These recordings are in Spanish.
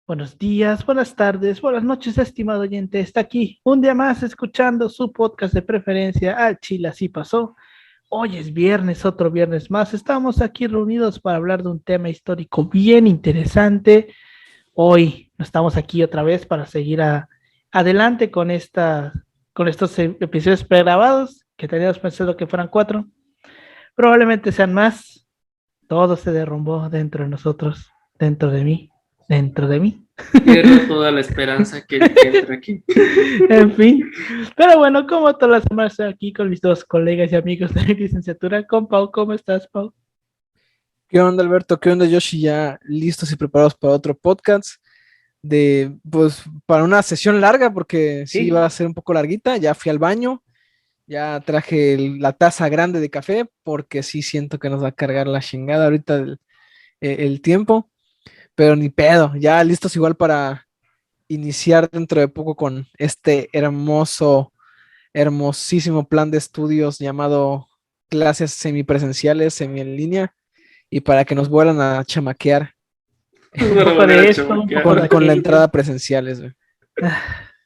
Buenos días, buenas tardes, buenas noches, estimado oyente. Está aquí un día más escuchando su podcast de preferencia, Al Chile Así Pasó. Hoy es viernes, otro viernes más. Estamos aquí reunidos para hablar de un tema histórico bien interesante. Hoy estamos aquí otra vez para seguir adelante con estos episodios pregrabados que teníamos pensado que fueran 4. Probablemente sean más. Todo se derrumbó dentro de nosotros, dentro de mí, dentro de mí. Pierdo toda la esperanza que entra aquí. En fin, pero bueno, como todas las semanas estoy aquí con mis dos colegas y amigos de mi licenciatura, con Pau. ¿Cómo estás, Pau? ¿Qué onda, Alberto? ¿Qué onda, Yoshi? Ya listos y preparados para otro podcast pues, para una sesión larga, porque sí va a Sí. ser un poco larguita. Ya fui al baño, ya traje la taza grande de café, porque sí siento que nos va a cargar la chingada ahorita el tiempo, pero ni pedo, ya listos igual para iniciar dentro de poco con este hermosísimo plan de estudios llamado clases semipresenciales, semi en línea, y para que nos vuelvan a chamaquear Un Para poco volver de a esto, un poco chamaquear. de con la aquello. entrada presenciales, güey.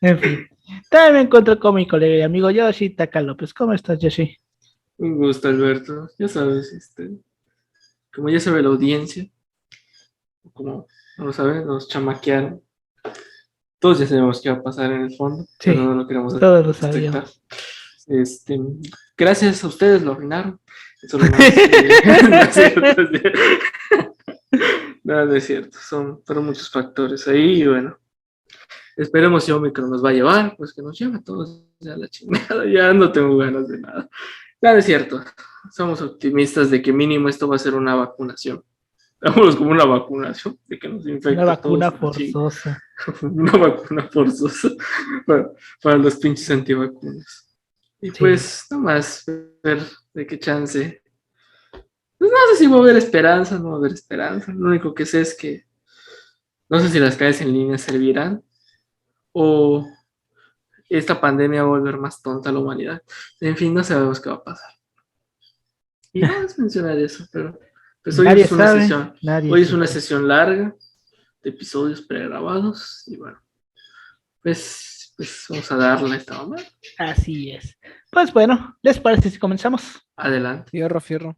En fin, también me encuentro con mi colega y amigo Yoshi Taka López. ¿Cómo estás, Yoshi? Un gusto, Alberto. Ya sabes, como ya sabe la audiencia, como no lo saben, nos chamaquearon. Todos ya sabemos qué va a pasar en el fondo, pero no Sí, lo queremos todos lo aceptar. sabíamos. Este, Gracias a ustedes lo arruinaron. Eso nomás. No es cierto, no es cierto. No es cierto. Fueron muchos factores ahí y bueno. Esperemos si Omicron nos va a llevar, pues que nos lleve a todos ya a la chingada. Ya no tengo ganas de nada. Claro, es cierto. Somos optimistas de que mínimo esto va a ser una vacunación. Vámonos como una vacunación, de que nos Una infecta a vacuna todos la forzosa. Una vacuna forzosa para los pinches antivacunas. Y Sí. pues, nomás ver de qué chance. Pues no sé si va a haber esperanza, no va a haber esperanza. Lo único que sé es que no sé si las clases en línea servirán o esta pandemia va a volver más tonta a la humanidad. En fin, no sabemos qué va a pasar. Y no es mencionar eso, pero pues Nadie sabe, nadie hoy es una sufre. sesión larga de episodios pregrabados y bueno, pues vamos a darle a esta mamá. Así es. Pues bueno, ¿les parece si comenzamos? Adelante. Fierro, fierro.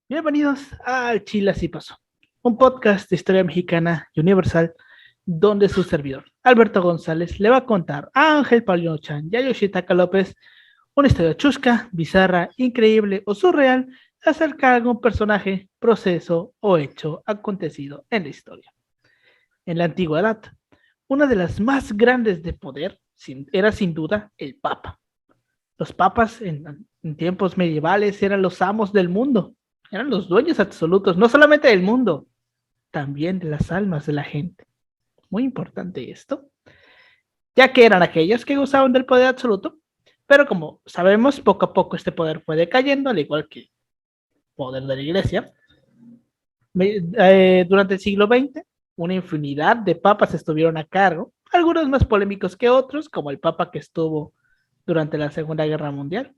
Bienvenidos al Chile Así Pasó, un podcast de historia mexicana y universal donde su servidor, Alberto González, le va a contar a Ángel Paulino Chan y a Yoshitaka López una historia chusca, bizarra, increíble o surreal acerca de algún personaje, proceso o hecho acontecido en la historia. En la antigüedad, una de las más grandes de poder era sin duda el Papa. Los papas en tiempos medievales eran los amos del mundo, eran los dueños absolutos, no solamente del mundo, también de las almas de la gente. Muy importante esto, ya que eran aquellos que gozaban del poder absoluto, pero como sabemos, poco a poco este poder fue decayendo, al igual que el poder de la iglesia. Durante el siglo XX, una infinidad de papas estuvieron a cargo, algunos más polémicos que otros, como el papa que estuvo durante la Segunda Guerra Mundial,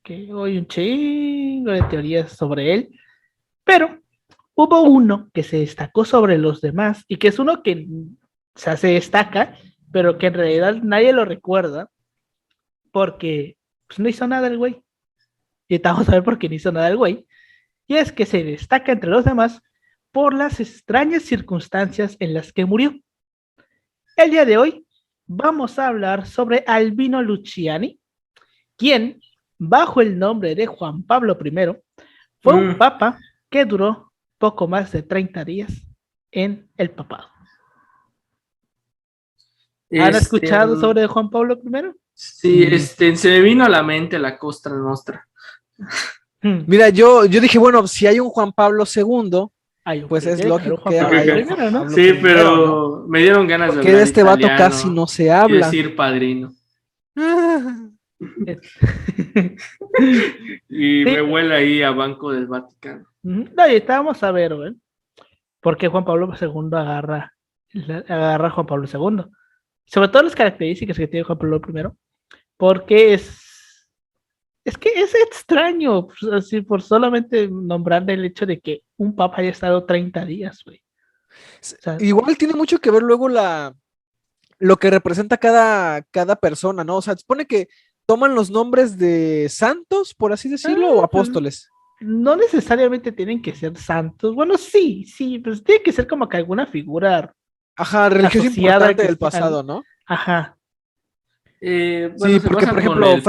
que hoy un chingo de teorías sobre él, pero hubo uno que se destacó sobre los demás y que es uno que se destaca, pero que en realidad nadie lo recuerda porque pues, no hizo nada el güey. Y estamos a ver por qué no hizo nada el güey. Y es que se destaca entre los demás por las extrañas circunstancias en las que murió. El día de hoy vamos a hablar sobre Albino Luciani, quien, bajo el nombre de Juan Pablo I, fue un papa que duró poco más de 30 días en el papado. ¿Han escuchado sobre Juan Pablo I? Sí, se me vino a la mente la Cosa Nostra. Mira, yo dije, bueno, si hay un Juan Pablo II, pues es lógico que haya un Juan Pablo Sí, I, pero ¿no? me dieron ganas de Porque hablar de este vato italiano casi no se habla. y decir padrino. Y me huele ahí a Banco del Vaticano. No, y vamos a ver, güey, por qué Juan Pablo II agarra a Juan Pablo II. Sobre todo las características que tiene Juan Pablo I, porque es que es extraño, pues, así por solamente nombrar el hecho de que un papa haya estado 30 días, güey. O sea, igual tiene mucho que ver luego lo que representa cada persona, ¿no? O sea, supone que toman los nombres de santos, por así decirlo, o apóstoles. No necesariamente tienen que ser santos. Bueno, sí, pues tiene que ser como que alguna figura. Ajá, religiosa importante del pasado, ¿no? Ajá. Bueno, sí, porque por ejemplo,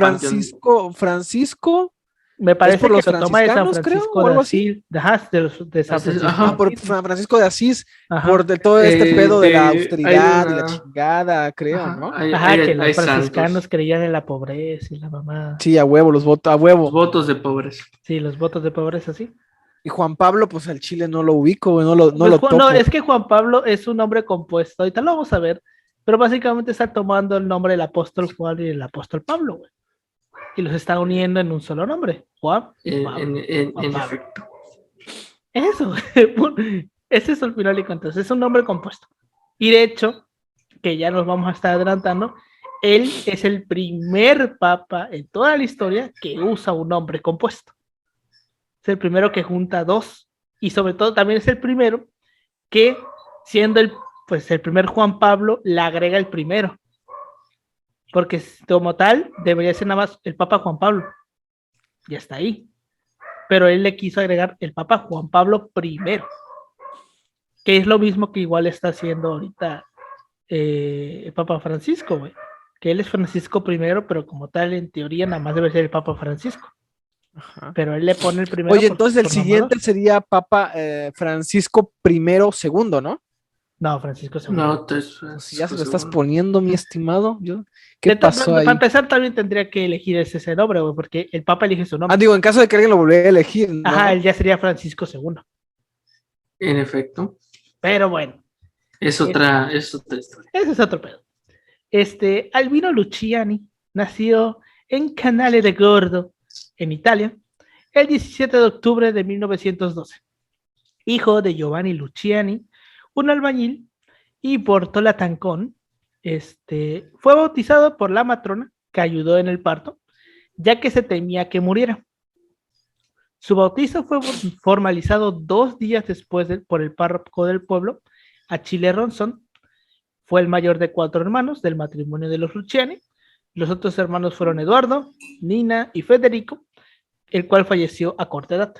Francisco me parece que lo toma de San Francisco, de Asís, de San Francisco. Por Francisco de Asís, por todo este pedo de la austeridad y la chingada, creo, ¿no? Que los franciscanos creían en la pobreza y la mamá. Sí, a huevo, los votos de pobreza. Sí, los votos de pobreza, sí. Y Juan Pablo, pues al Chile no lo ubico, no lo topo. No, es que Juan Pablo es un nombre compuesto, ahorita lo vamos a ver, pero básicamente está tomando el nombre del apóstol Juan y el apóstol Pablo, güey. Y los está uniendo en un solo nombre, Juan. En efecto. Eso, ese es el final y cuentas, es un nombre compuesto. Y de hecho, que ya nos vamos a estar adelantando, él es el primer papa en toda la historia que usa un nombre compuesto. Es el primero que junta dos. Y sobre todo también es el primero que, siendo el primer Juan Pablo, le agrega el primero. Porque como tal, debería ser nada más el Papa Juan Pablo. Ya está ahí. Pero él le quiso agregar el Papa Juan Pablo I. Que es lo mismo que igual está haciendo ahorita el Papa Francisco, güey. Que él es Francisco I, pero como tal, en teoría, nada más debe ser el Papa Francisco. Ajá. Pero él le pone el primero. Oye, entonces el siguiente sería Papa Francisco I, II, ¿no? No, Francisco II. No, si ya se lo estás poniendo, mi estimado. ¿Qué pasó ahí? Para empezar, también tendría que elegir ese nombre, güey, porque el Papa elige su nombre. Digo, en caso de que alguien lo volviera a elegir, ¿no? Ajá, él ya sería Francisco II. En efecto. Pero bueno. Es otra historia. Ese es otro pedo. Albino Luciani nació en Canale de Gordo, en Italia, el 17 de octubre de 1912. Hijo de Giovanni Luciani, un albañil, y Portola Tancón, fue bautizado por la matrona que ayudó en el parto, ya que se temía que muriera. Su bautizo fue formalizado 2 días después por el párroco del pueblo, Achille Ronson. Fue el mayor de 4 hermanos del matrimonio de los Luciani. Los otros hermanos fueron Eduardo, Nina y Federico, el cual falleció a corta edad.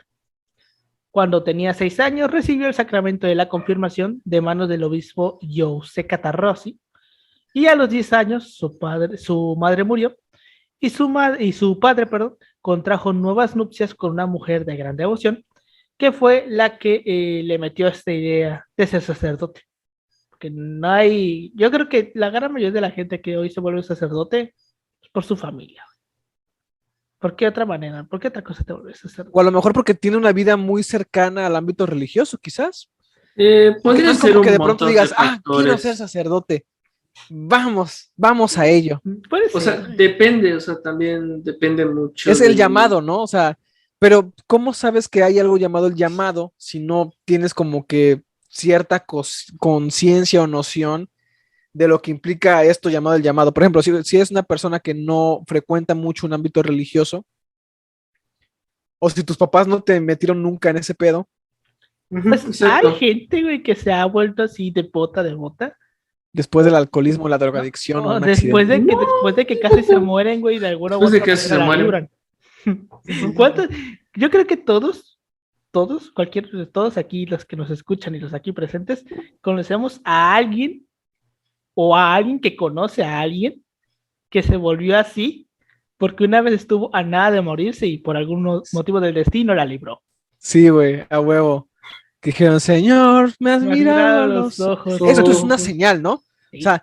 Cuando tenía 6 años, recibió el sacramento de la confirmación de manos del obispo Giuseppe Catarrosi, y a los 10 años su madre murió, y su padre contrajo nuevas nupcias con una mujer de gran devoción, que fue la que le metió esta idea de ser sacerdote. Porque no hay, yo creo que la gran mayoría de la gente que hoy se vuelve sacerdote es por su familia. ¿Por qué otra manera? ¿Por qué otra cosa te vuelves sacerdote? O a lo mejor porque tiene una vida muy cercana al ámbito religioso, quizás. Podría no ser como que de pronto digas, quiero ser sacerdote. Vamos a ello. O sea, depende, o sea, también depende mucho. Es el llamado, ¿no? O sea, pero ¿cómo sabes que hay algo llamado el llamado si no tienes como que cierta conciencia o noción de lo que implica esto llamado el llamado? Por ejemplo, si es una persona que no frecuenta mucho un ámbito religioso, o si tus papás no te metieron nunca en ese pedo. Pues hay gente, güey, que se ha vuelto así de bota. Después del alcoholismo, la drogadicción. Después de que casi se mueren, güey, de alguna manera. Después de que casi se mueren. Yo creo que todos aquí, los que nos escuchan y los aquí presentes, conocemos a alguien o a alguien que conoce a alguien que se volvió así porque una vez estuvo a nada de morirse y por algún motivo del destino la libró. Sí, güey, a huevo. Que dijeron, Señor, me has Me has mirado mirado a los los... ojos. Esto es una señal, ¿no? Sí. O sea,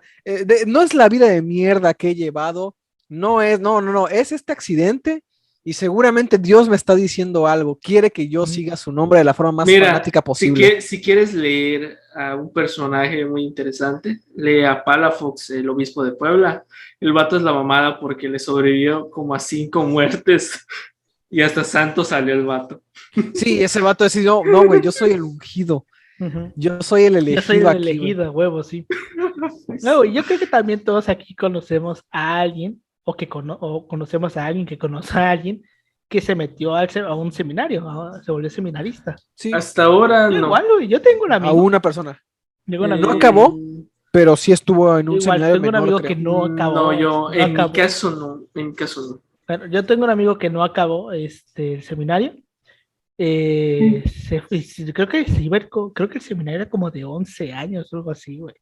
no es la vida de mierda que he llevado, no, es este accidente y seguramente Dios me está diciendo algo, quiere que yo siga su nombre de la forma más Mira, fanática posible. si quieres leer a un personaje muy interesante, lee a Palafox, el obispo de Puebla. El vato es la mamada porque le sobrevivió como a 5 muertes y hasta santo salió el vato. Sí, ese vato decidió, no, güey, yo soy el ungido, Uh-huh. yo soy el Yo soy elegido el aquí, güey. elegido, huevo, sí. No, yo creo que también todos aquí conocemos a alguien o conocemos a alguien que conoce a alguien que se metió a un seminario, se volvió seminarista. Sí, Hasta ahora Yo no. igual, güey, yo tengo un a amigo, una persona. No que acabó, pero sí estuvo en un igual seminario tengo un menor, amigo creo. que no acabó, no, yo, no en mi acabó. caso no, en mi caso no. Bueno, yo tengo un amigo que no acabó el seminario. Creo que creo que el seminario era como de 11 años o algo así, güey.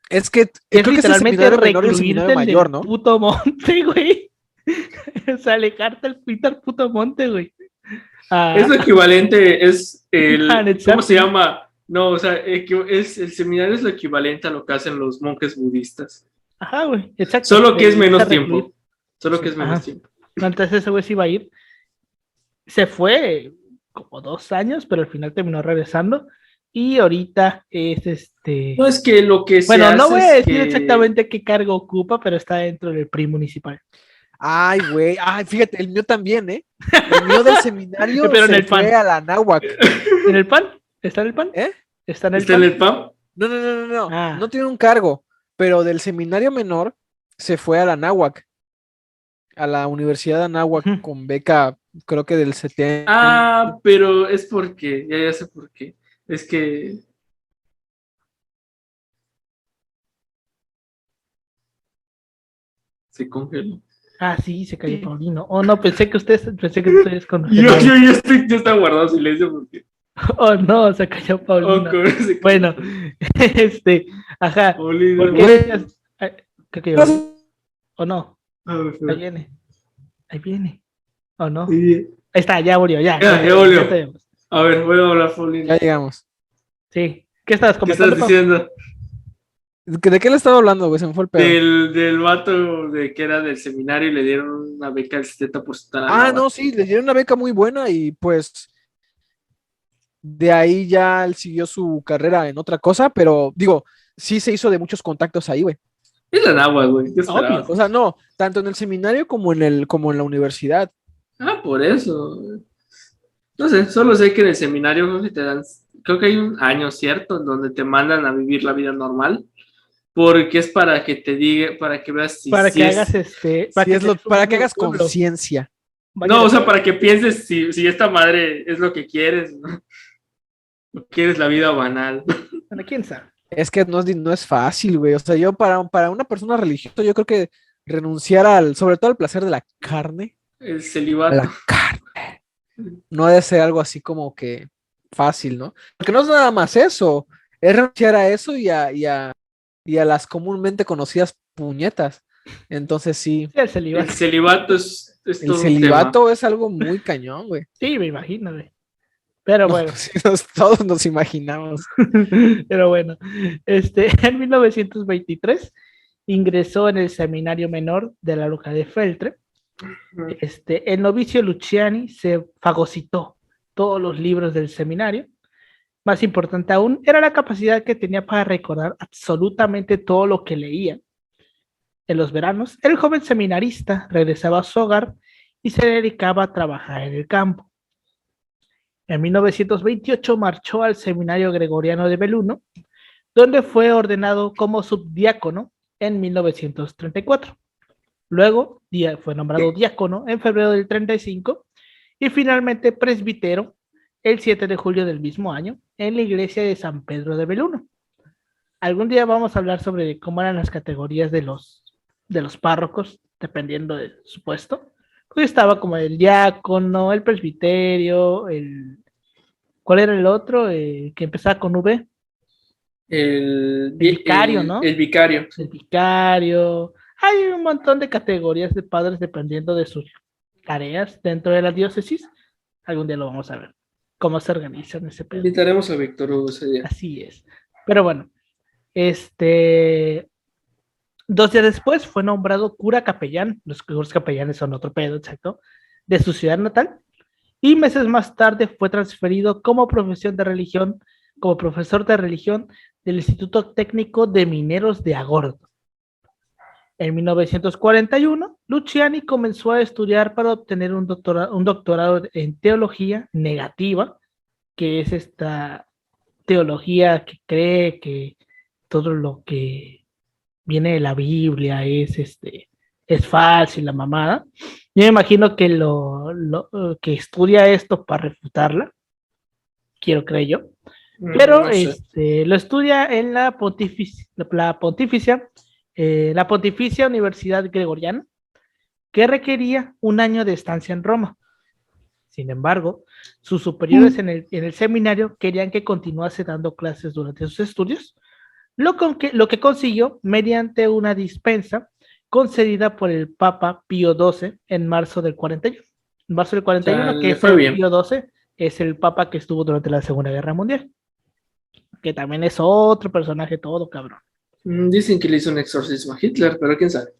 Es que Que es creo que es el literalmente seminario menor y el seminario recluirte mayor, del ¿no? puto monte, güey. O sea, alejarte al puto monte, güey. Es lo equivalente, es ¿cómo se Sí. llama? No, o sea, es, el seminario es lo equivalente a lo que hacen los monjes budistas. Ajá, güey, exacto. Solo que es Irse a menos recluir. tiempo. Solo que Sí. es menos Ajá. tiempo. Entonces ese güey se iba a ir. Se fue como 2 años, pero al final terminó regresando. Y ahorita es No, es que lo que se Bueno, no hace voy a es decir que exactamente qué cargo ocupa, pero está dentro del PRI municipal. Ay, güey. Ay, fíjate, el mío también, ¿eh? El mío del seminario Pero en se el fue PAN. a la náhuac. ¿En el PAN? ¿Está en el PAN? ¿Eh? ¿Está en el está en PAN? el PAM. No. Ah. No tiene un cargo, pero del seminario menor se fue a la náhuac, a la Universidad de Anáhuac Ujú. con beca, creo que del 70. Ah, pero es porque, ya sé por qué. Es que se congeló. Ah, sí, se cayó Paulino. Oh, no, pensé que ustedes Yo, congelados. yo estaba guardado silencio porque. Oh, no, se cayó Paulino. Bueno, ajá. Paulino. ¿Por qué decías? Creo que ya volvió. ¿O no? A ver, Ahí viene. Ahí viene. ¿O no? sí. Ahí está, ya volvió, ya. Ya volvió. Ya te vemos. A ver, voy a hablar, Paulino. Ya llegamos. Sí. ¿Qué estabas ¿Qué comentando, estás Pau? diciendo? ¿De qué le estaba hablando, güey? Se me fue el pedo. Del vato de que era del seminario y le dieron una beca del 70% a la Ah, Nava. no, sí, le dieron una beca muy buena y pues de ahí ya él siguió su carrera en otra cosa, pero digo, sí se hizo de muchos contactos ahí, güey. Es la Nava, güey. ¿Qué esperabas? Obvio. O sea, no, tanto en el seminario como en la universidad. Ah, por eso. No sé, solo sé que en el seminario creo que te dan, creo que hay un año, ¿cierto? En donde te mandan a vivir la vida normal, porque es para que te diga, para que veas si, Para si que es, hagas Sí, es para que hagas pueblo. conciencia. no, o sea, para que pienses si esta madre es lo que quieres, ¿no? O quieres la vida banal. Bueno, quién sabe. Es que no es fácil, güey. O sea, yo para una persona religiosa, yo creo que renunciar sobre todo al placer de la carne, El a celibato. la carne, no debe ser algo así como que fácil, ¿no? Porque no es nada más eso, es renunciar a eso y a las comúnmente conocidas puñetas. Entonces sí, Sí, el celibato. El celibato es el todo un tema. celibato es algo muy cañón, güey. Sí, me imagino, güey. Pero No, bueno. pues sí, todos nos imaginamos. Pero bueno. En 1923 ingresó en el seminario menor de la localidad de Feltre. El novicio Luciani se fagocitó todos los libros del seminario. Más importante aún, era la capacidad que tenía para recordar absolutamente todo lo que leía. En los veranos, el joven seminarista regresaba a su hogar y se dedicaba a trabajar en el campo. En 1928 marchó al Seminario Gregoriano de Belluno, donde fue ordenado como subdiácono en 1934. Luego fue nombrado diácono en febrero del 35 y finalmente presbítero el 7 de julio del mismo año en la iglesia de San Pedro de Belluno. Algún día vamos a hablar sobre cómo eran las categorías de los párrocos, dependiendo de su puesto. Pues estaba como el diácono, el presbiterio, ¿cuál era el otro? Que empezaba con V. El vicario, ¿no? El vicario. El vicario. Hay un montón de categorías de padres dependiendo de sus tareas dentro de la diócesis. Algún día lo vamos a ver. Cómo se organizan ese pedo. Invitaremos a Víctor Hugo ese día. Así es. Pero bueno, 2 días después fue nombrado cura capellán. Los curas capellanes son otro pedo, exacto. De su ciudad natal. Y meses más tarde fue transferido como profesión de religión, como profesor de religión del Instituto Técnico de Mineros de Agordo. En 1941, Luciani comenzó a estudiar para obtener un doctorado en teología negativa, que es esta teología que cree que todo lo que viene de la Biblia es falso y la mamada. Yo me imagino que que estudia esto para refutarla, quiero creer yo, pero No sé. lo estudia en la Pontificia Universidad Gregoriana, que requería un año de estancia en Roma. Sin embargo, sus superiores en el seminario querían que continuase dando clases durante sus estudios, lo que consiguió mediante una dispensa concedida por el Papa Pío XII en marzo del 41. En marzo del O sea, 41, que le fue ese bien. Pío XII es el Papa que estuvo durante la Segunda Guerra Mundial, que también es otro personaje todo cabrón. Dicen que le hizo un exorcismo a Hitler, pero quién sabe.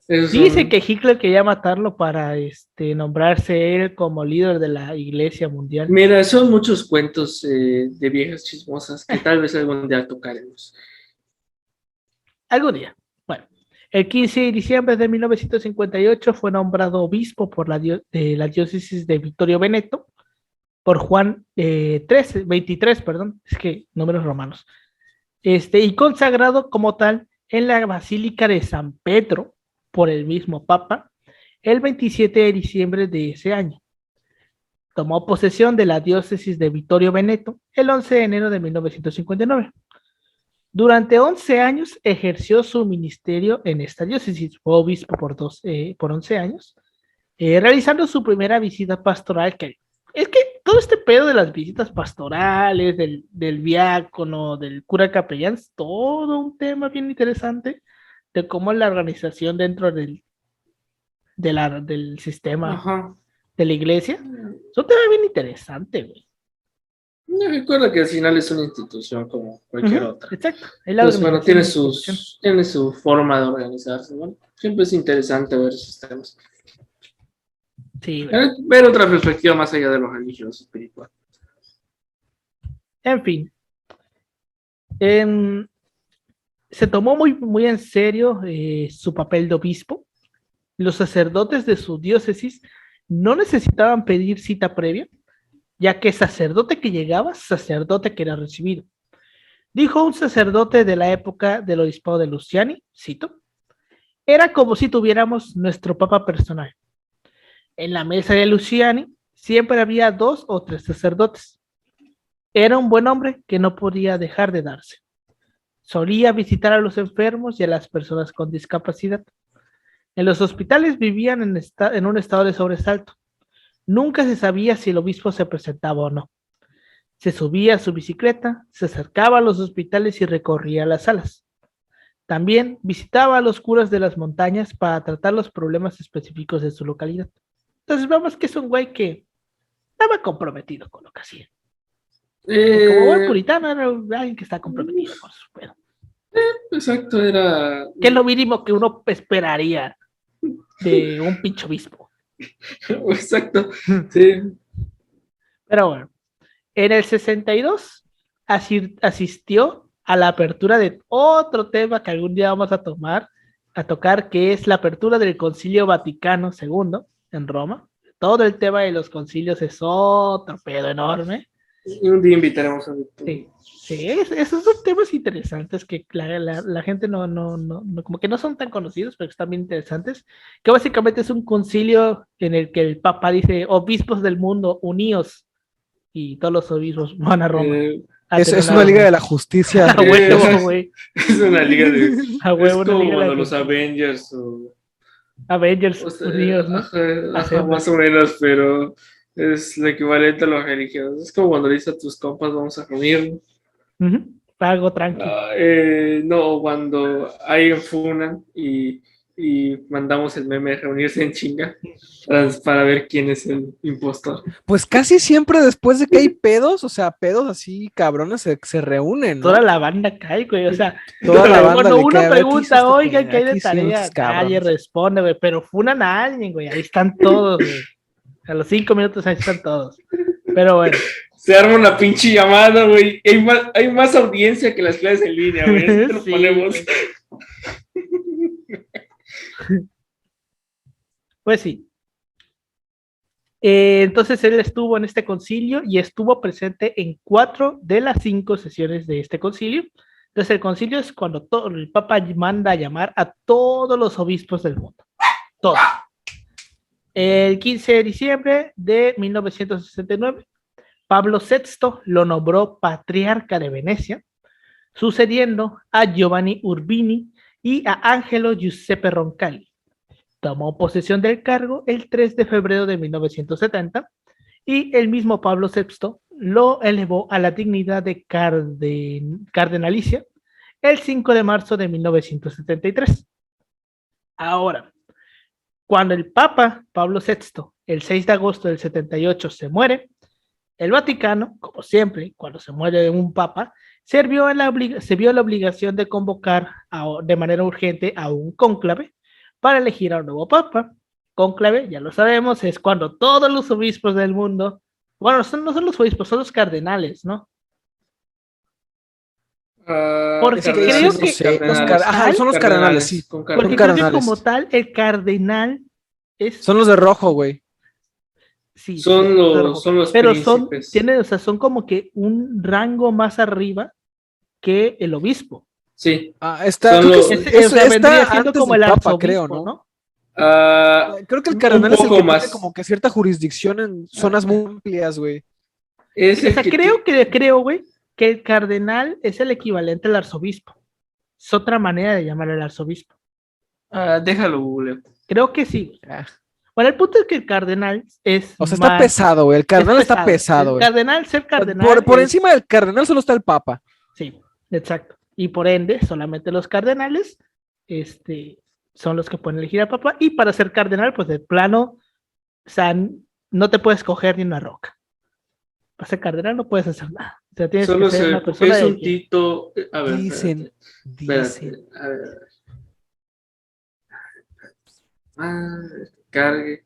Dice que Hitler quería matarlo para nombrarse él como líder de la Iglesia Mundial. Mira, son muchos cuentos de viejas chismosas que tal vez algún día tocaremos. Algún día. Bueno, el 15 de diciembre de 1958 fue nombrado obispo por de la diócesis de Vittorio Veneto por Juan 23, perdón, es que números romanos. Y consagrado como tal en la Basílica de San Pedro por el mismo Papa el 27 de diciembre de ese año. Tomó posesión de la diócesis de Vittorio Veneto el 11 de enero de 1959. Durante 11 años ejerció su ministerio en esta diócesis, fue obispo por 11 años, realizando su primera visita pastoral, que es que todo este pedo de las visitas pastorales, del diácono, del cura capellán, es todo un tema bien interesante de cómo la organización dentro del sistema Ajá. de la iglesia, es un tema bien interesante, güey. No recuerdo que al final es una institución como cualquier otra. Exacto. Entonces, bueno, tiene su forma de organizarse, ¿no? Siempre es interesante ver esos temas. Sí, güey. Ver otra perspectiva más allá de lo religioso, espiritual. En fin. Se tomó muy, muy en serio su papel de obispo. Los sacerdotes de su diócesis no necesitaban pedir cita previa, ya que sacerdote que llegaba, sacerdote que era recibido. Dijo un sacerdote de la época del obispado de Luciani, cito, era como si tuviéramos nuestro papa personal. En la mesa de Luciani siempre había 2 o 3 sacerdotes. Era un buen hombre que no podía dejar de darse. Solía visitar a los enfermos y a las personas con discapacidad. En los hospitales vivían en un estado de sobresalto. Nunca se sabía si el obispo se presentaba o no. Se subía a su bicicleta, se acercaba a los hospitales y recorría las salas. También visitaba a los curas de las montañas para tratar los problemas específicos de su localidad. Entonces vemos que es un güey que estaba comprometido con lo que hacía. Como buen puritano, era alguien que está comprometido con su pedo. Exacto, era... Que es lo mínimo que uno esperaría de un pinche obispo. Exacto, sí. Pero bueno, en el 62 asistió a la apertura de otro tema que algún día vamos a tocar, que es la apertura del Concilio Vaticano II en Roma. Todo el tema de los concilios es otro pedo enorme. Y un día invitaremos a Víctor. Sí, esos son temas interesantes que la gente no, como que no son tan conocidos, pero están bien interesantes. Que básicamente es un concilio en el que el Papa dice: obispos del mundo, uníos. Y todos los obispos van a Roma. Es una liga de la justicia. A huevo, güey. Es una liga de... A huevo, es como una liga cuando de los Avengers Avengers o sea, unidos, ¿no? ajá, más o menos, pero es lo equivalente a los religiosos. Es como cuando dices a tus compas, vamos a reunirnos. Algo tranquilo. No, cuando hay funan y mandamos el meme de reunirse en chinga para ver quién es el impostor. Pues casi siempre después de que hay pedos, o sea, pedos así cabrones se reúnen, ¿no? Toda la banda cae, güey. O sea, Toda la banda cuando de que, uno a ver, ¿qué hizo pregunta, este oigan, ¿qué hay de ¿qué hicieron tarea? estos cabrones? Nadie responde, güey. Pero funan a alguien, güey. Ahí están todos, güey. A los 5 minutos ahí están todos. Pero bueno. Se arma una pinche llamada, güey. Hay más audiencia que las clases en línea, güey. Así te lo Sí, ponemos. Pues sí. Entonces él estuvo en este concilio y estuvo presente en 4 de las 5 sesiones de este concilio. Entonces el concilio es cuando el Papa manda a llamar a todos los obispos del mundo. Todos. El 15 de diciembre de 1969, Pablo VI lo nombró patriarca de Venecia, sucediendo a Giovanni Urbini y a Angelo Giuseppe Roncalli. Tomó posesión del cargo el 3 de febrero de 1970 y el mismo Pablo VI lo elevó a la dignidad de cardenalicia el 5 de marzo de 1973. Ahora, cuando el Papa Pablo VI, el 6 de agosto del 78, se muere, el Vaticano, como siempre, cuando se muere un Papa, se vio la obligación de convocar de manera urgente a un cónclave para elegir a un nuevo Papa. Cónclave, ya lo sabemos, es cuando todos los obispos del mundo, bueno, no son los obispos, son los cardenales, ¿no? Porque creo que son los cardenales, sí. Porque creo que como tal, el cardenal es... Son los de rojo, güey. Sí, son los pero príncipes. son como que un rango más arriba que el obispo. Sí. Vendría siendo como el arzobispo, creo, ¿no? Creo que el cardenal es el que tiene como que cierta jurisdicción en zonas muy amplias, güey. Creo, güey, que el cardenal es el equivalente al arzobispo. Es otra manera de llamar al arzobispo. Déjalo, Google. Creo que sí. Bueno, el punto es que el cardenal es. O sea, está pesado, güey. El cardenal está pesado, güey. Ser cardenal. Por encima del cardenal solo está el papa. Sí, exacto. Y por ende, solamente los cardenales son los que pueden elegir al papa. Y para ser cardenal, pues de plano, o sea, no te puedes coger ni una roca. Para ser cardenal no puedes hacer nada. O sea, tienes que ser una persona es un tito. A ver, dicen. A ver. Cargue.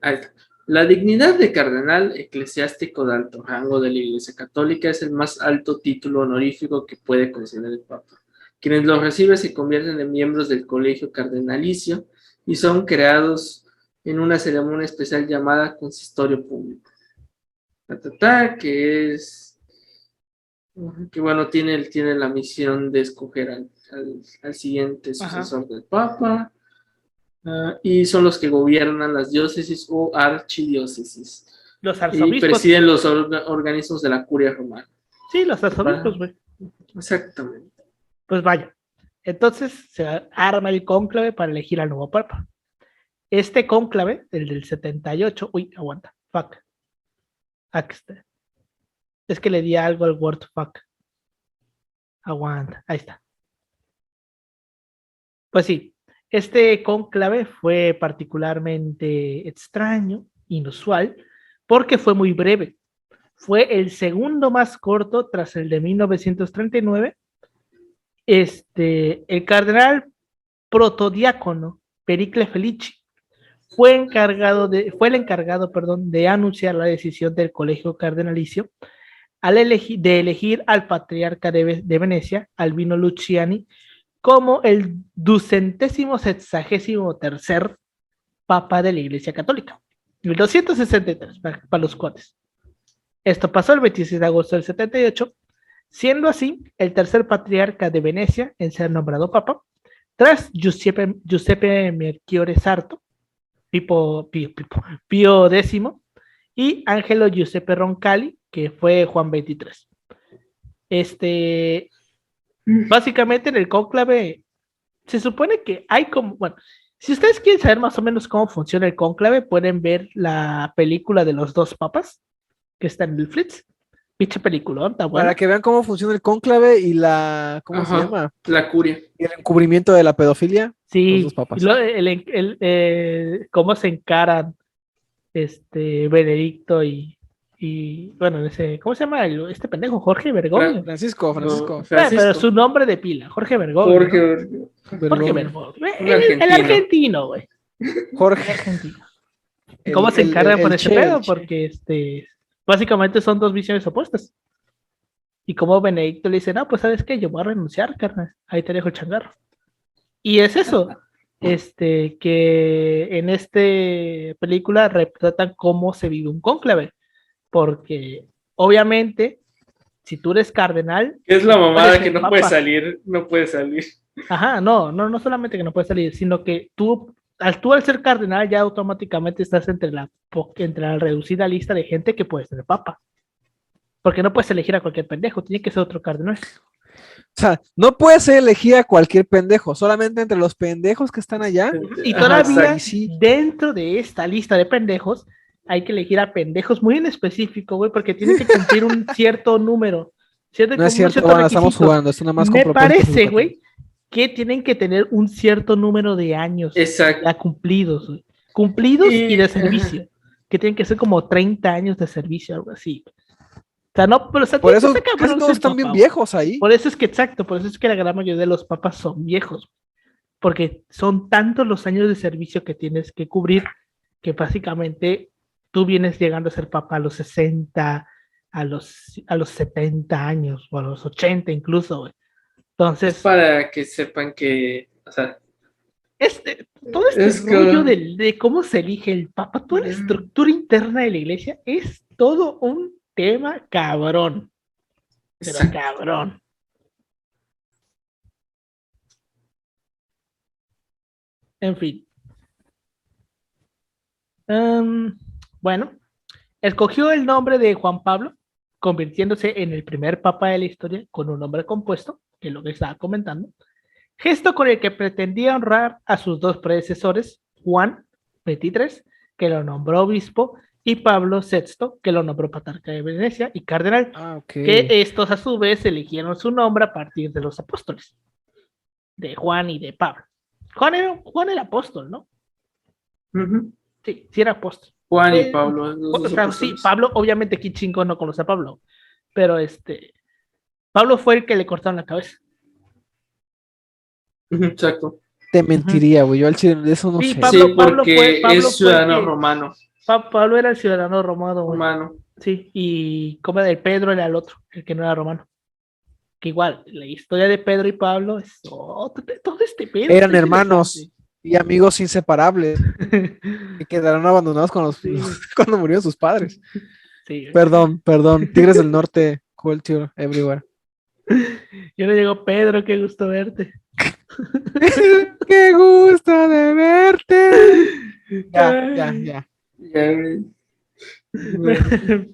Ahí está. La dignidad de cardenal eclesiástico de alto rango de la Iglesia Católica es el más alto título honorífico que puede conceder el Papa. Quienes lo reciben se convierten en miembros del colegio cardenalicio y son creados en una ceremonia especial llamada consistorio público. Que bueno, tiene la misión de escoger al siguiente sucesor del Papa. Y son los que gobiernan las diócesis o archidiócesis. Los arzobispos. Y presiden los organismos de la curia romana. Sí, los arzobispos, güey. Exactamente. Pues vaya. Entonces se arma el cónclave para elegir al nuevo papa. Este cónclave, el del 78, aguanta, fuck. Aquí está. Es que le di algo al word fuck. Aguanta, ahí está. Pues sí. Este cónclave fue particularmente extraño, inusual, porque fue muy breve. Fue el segundo más corto tras el de 1939. El cardenal protodiácono Pericle Felici fue el encargado, de anunciar la decisión del colegio cardenalicio de elegir al patriarca de Venecia, Albino Luciani, como el 263º Papa de la Iglesia Católica. El 263, para los cuates. Esto pasó el 26 de agosto del 78, siendo así el tercer patriarca de Venecia en ser nombrado Papa, tras Giuseppe Melchiorre Sarto, Pío X, y Angelo Giuseppe Roncalli, que fue Juan XXIII. Básicamente en el cónclave se supone que hay como, bueno, si ustedes quieren saber más o menos cómo funciona el cónclave, pueden ver la película de los dos papas que está en Netflix, Pinche peliculón, está bueno. Para que vean cómo funciona el cónclave y ¿cómo se Ajá, llama? la curia. Y el encubrimiento de la pedofilia. Los dos Sí, papas. y cómo se encaran Benedicto y bueno, ¿cómo se llama este pendejo? Jorge Bergoglio. Francisco. Pero Francisco. su nombre de pila, Jorge Bergoglio, Jorge ¿no? Bergoglio. Jorge Bergoglio. Bergoglio. Un El argentino. argentino, güey. El Jorge. argentino. ¿Cómo se encargan por ese pedo? Porque básicamente son dos visiones opuestas. Y como Benedicto le dice, no, pues sabes qué, yo voy a renunciar, carnal. Ahí te dejo el changarro. Y es eso, que en esta película retratan cómo se vive un cónclave. Porque obviamente, si tú eres cardenal, Es la mamada puedes que ser no papa. puede salir, no puede salir. Ajá, no solamente que no puedes salir, sino que tú al ser cardenal ya automáticamente estás entre la reducida lista de gente que puede ser papa. Porque no puedes elegir a cualquier pendejo, tiene que ser otro cardenal. O sea, no puedes elegir a cualquier pendejo, solamente entre los pendejos que están allá. Y Ajá, todavía exacto. dentro de esta lista de pendejos hay que elegir a pendejos muy en específico, güey, porque tienen que cumplir un cierto número. No es cierto, bueno, estamos jugando, esto nada más con Me propósitos parece, educativos. güey, que tienen que tener un cierto número de años Exacto. ya cumplidos, güey. Cumplidos y de servicio. Que tienen que ser como 30 años de servicio, algo así. O sea, no, pero o sea, Por eso cabrón casi todos ser están papa, bien güey. viejos ahí. Por eso es que, exacto, por eso es que la gran mayoría de los papas son viejos. Porque son tantos los años de servicio que tienes que cubrir que básicamente tú vienes llegando a ser papa a los 60, a los 70 años o a los 80 incluso, güey. Entonces, Es para que sepan que, o sea, todo este es rollo que- de cómo se elige el papa, toda la estructura interna de la iglesia es todo un tema cabrón. Pero exacto. cabrón. En fin. Bueno, escogió el nombre de Juan Pablo, convirtiéndose en el primer papa de la historia con un nombre compuesto, que es lo que estaba comentando, gesto con el que pretendía honrar a sus dos predecesores, Juan XXIII, que lo nombró obispo, y Pablo VI, que lo nombró patriarca de Venecia y cardenal, que estos a su vez eligieron su nombre a partir de los apóstoles, de Juan y de Pablo. Juan era apóstol, ¿no? Uh-huh. Sí, sí era apóstol. Juan y Pablo. O sea, sí, Pablo, obviamente aquí chingón no conoce a Pablo, pero Pablo fue el que le cortaron la cabeza. Exacto. Te mentiría, güey. Yo al chile de eso no Sí, sé. Sí, porque es ciudadano romano. Pablo era el ciudadano romano, güey. Romano. Sí, y como el Pedro era el otro, el que no era romano. Que igual, la historia de Pedro y Pablo es todo este pedo. Eran hermanos y amigos inseparables que quedaron abandonados cuando murieron sus padres. Sí, perdón, Tigres del Norte, culture everywhere. Yo le digo, Pedro, qué gusto verte. Qué gusto de verte. Ya.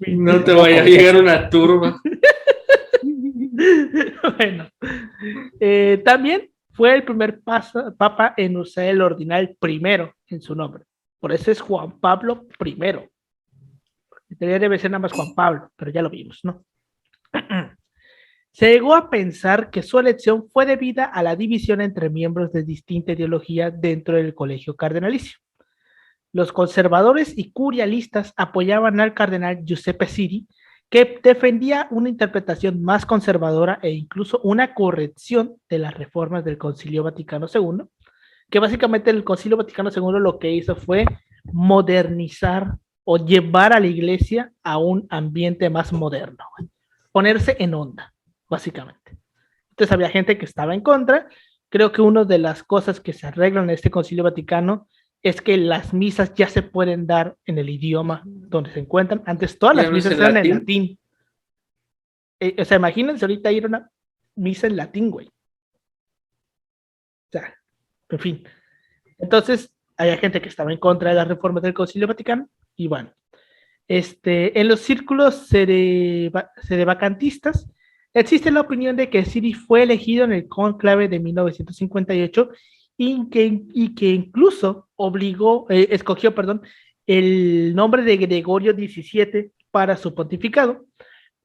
No te vaya a llegar una turba. Bueno, también fue el primer papa en usar el ordinal primero en su nombre. Por eso es Juan Pablo I. Debe ser nada más Juan Pablo, pero ya lo vimos, ¿no? Se llegó a pensar que su elección fue debida a la división entre miembros de distinta ideología dentro del colegio cardenalicio. Los conservadores y curialistas apoyaban al cardenal Giuseppe Siri, que defendía una interpretación más conservadora e incluso una corrección de las reformas del Concilio Vaticano II, que básicamente el Concilio Vaticano II lo que hizo fue modernizar o llevar a la iglesia a un ambiente más moderno, ponerse en onda, básicamente. Entonces había gente que estaba en contra. Creo que una de las cosas que se arreglan en este Concilio Vaticano es que las misas ya se pueden dar en el idioma donde se encuentran. Antes todas las misas eran en latín. O sea, imagínense ahorita ir a una misa en latín, güey. O sea, en fin. Entonces, había gente que estaba en contra de las reformas del Concilio Vaticano, y bueno, en los círculos sedevacantistas existe la opinión de que Siri fue elegido en el conclave de 1958 y que incluso escogió el nombre de Gregorio XVII para su pontificado,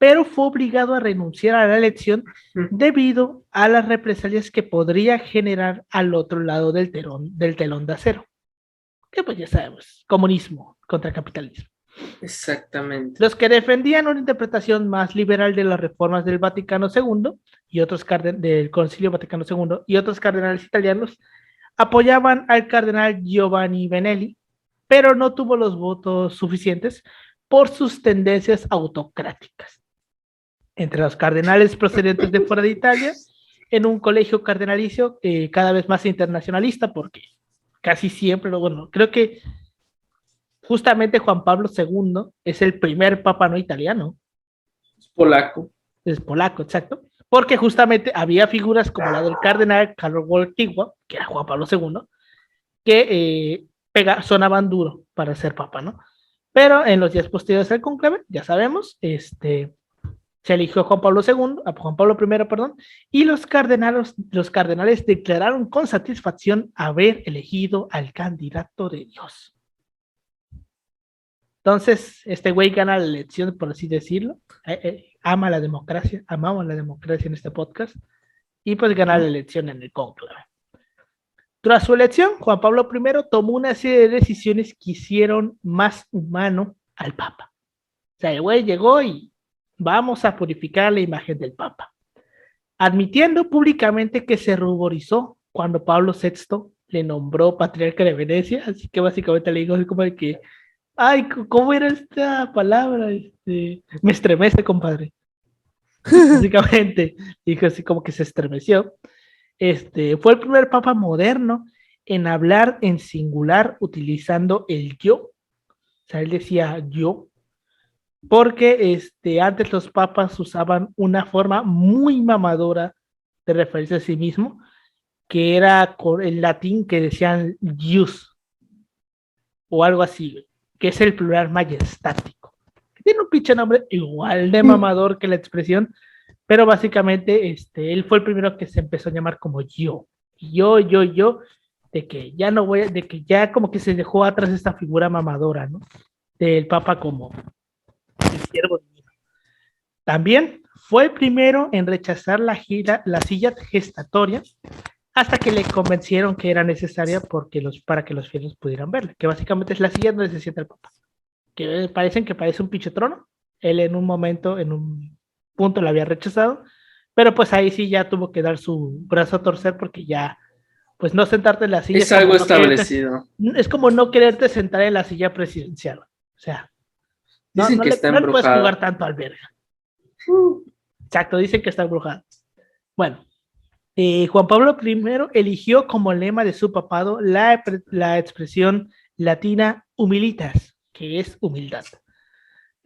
pero fue obligado a renunciar a la elección debido a las represalias que podría generar al otro lado del telón de acero. Que pues ya sabemos, comunismo contra capitalismo. Exactamente. Los que defendían una interpretación más liberal de las reformas del Vaticano II y otros del Concilio Vaticano II y otros cardenales italianos apoyaban al cardenal Giovanni Benelli, pero no tuvo los votos suficientes por sus tendencias autocráticas. Entre los cardenales procedentes de fuera de Italia, en un colegio cardenalicio cada vez más internacionalista, porque casi siempre, bueno, creo que justamente Juan Pablo II es el primer papa no italiano. Es polaco. Es polaco, exacto. Porque justamente había figuras como la del cardenal Karol Wojtyła, que era Juan Pablo II, que sonaban duro para ser papa, ¿no? Pero en los días posteriores al conclave, ya sabemos, se eligió a Juan Pablo II, a Juan Pablo I, perdón, y los cardenales declararon con satisfacción haber elegido al candidato de Dios. Entonces, este güey gana la elección, por así decirlo. Ama la democracia, amamos la democracia en este podcast, y pues gana la elección en el cónclave. Tras su elección, Juan Pablo I tomó una serie de decisiones que hicieron más humano al Papa. O sea, el güey llegó y vamos a purificar la imagen del Papa, admitiendo públicamente que se ruborizó cuando Pablo VI le nombró patriarca de Venecia, así que básicamente le dijo así como de que ay, ¿cómo era esta palabra? Me estremece, compadre. Básicamente, dijo así como que se estremeció. Fue el primer papa moderno en hablar en singular utilizando el yo. O sea, él decía yo, porque antes los papas usaban una forma muy mamadora de referirse a sí mismo, que era en latín que decían ius, o algo así, que es el plural majestático. Tiene un pinche nombre igual de mamador que la expresión, pero básicamente él fue el primero que se empezó a llamar como yo, de que ya no voy, de que ya como que se dejó atrás esta figura mamadora, ¿no? Del Papa como el siervo divino. También fue el primero en rechazar la silla gestatoria hasta que le convencieron que era necesaria para que los fieles pudieran verla, que básicamente es la silla donde se sienta el Papa, que parece un pinche trono. Él en un momento, en un punto la había rechazado, pero pues ahí sí ya tuvo que dar su brazo a torcer porque ya, pues no sentarte en la silla. Es algo establecido. Es como no quererte sentar en la silla presidencial. O sea, dicen que está embrujada. No puedes jugar tanto al verga. Exacto, dicen que está embrujada. Bueno, Juan Pablo I eligió como lema de su papado la expresión latina humilitas, que es humildad,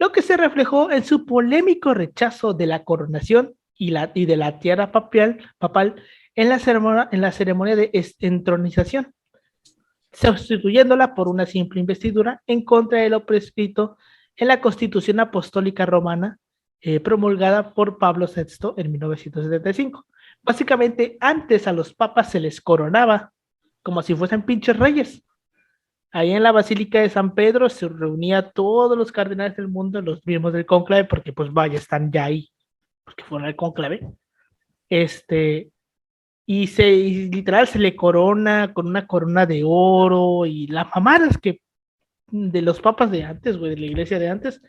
lo que se reflejó en su polémico rechazo de la coronación y de la tiara papal en la ceremonia de entronización, sustituyéndola por una simple investidura en contra de lo prescrito en la Constitución Apostólica Romana promulgada por Pablo VI en 1975. Básicamente, antes a los papas se les coronaba como si fuesen pinches reyes. Ahí en la Basílica de San Pedro se reunía todos los cardenales del mundo, los mismos del cónclave, porque pues vaya, están ya ahí, porque fueron al cónclave. Y literal se le corona con una corona de oro y las mamadas que de los papas de antes, güey, de la iglesia de antes,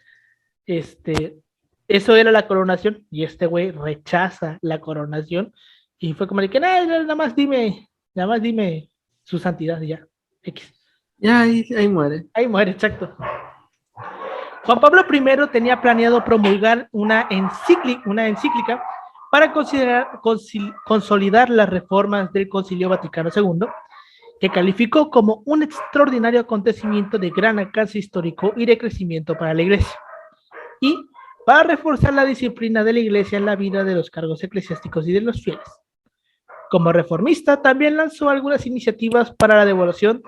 eso era la coronación, y este güey rechaza la coronación, y fue como de que, nada más dime su santidad, ya, X. Ya, ahí muere. Ahí muere, exacto. Juan Pablo I tenía planeado promulgar una encíclica para consolidar las reformas del Concilio Vaticano II, que calificó como un extraordinario acontecimiento de gran alcance histórico y de crecimiento para la Iglesia, y para reforzar la disciplina de la Iglesia en la vida de los cargos eclesiásticos y de los fieles. Como reformista, también lanzó algunas iniciativas para la devolución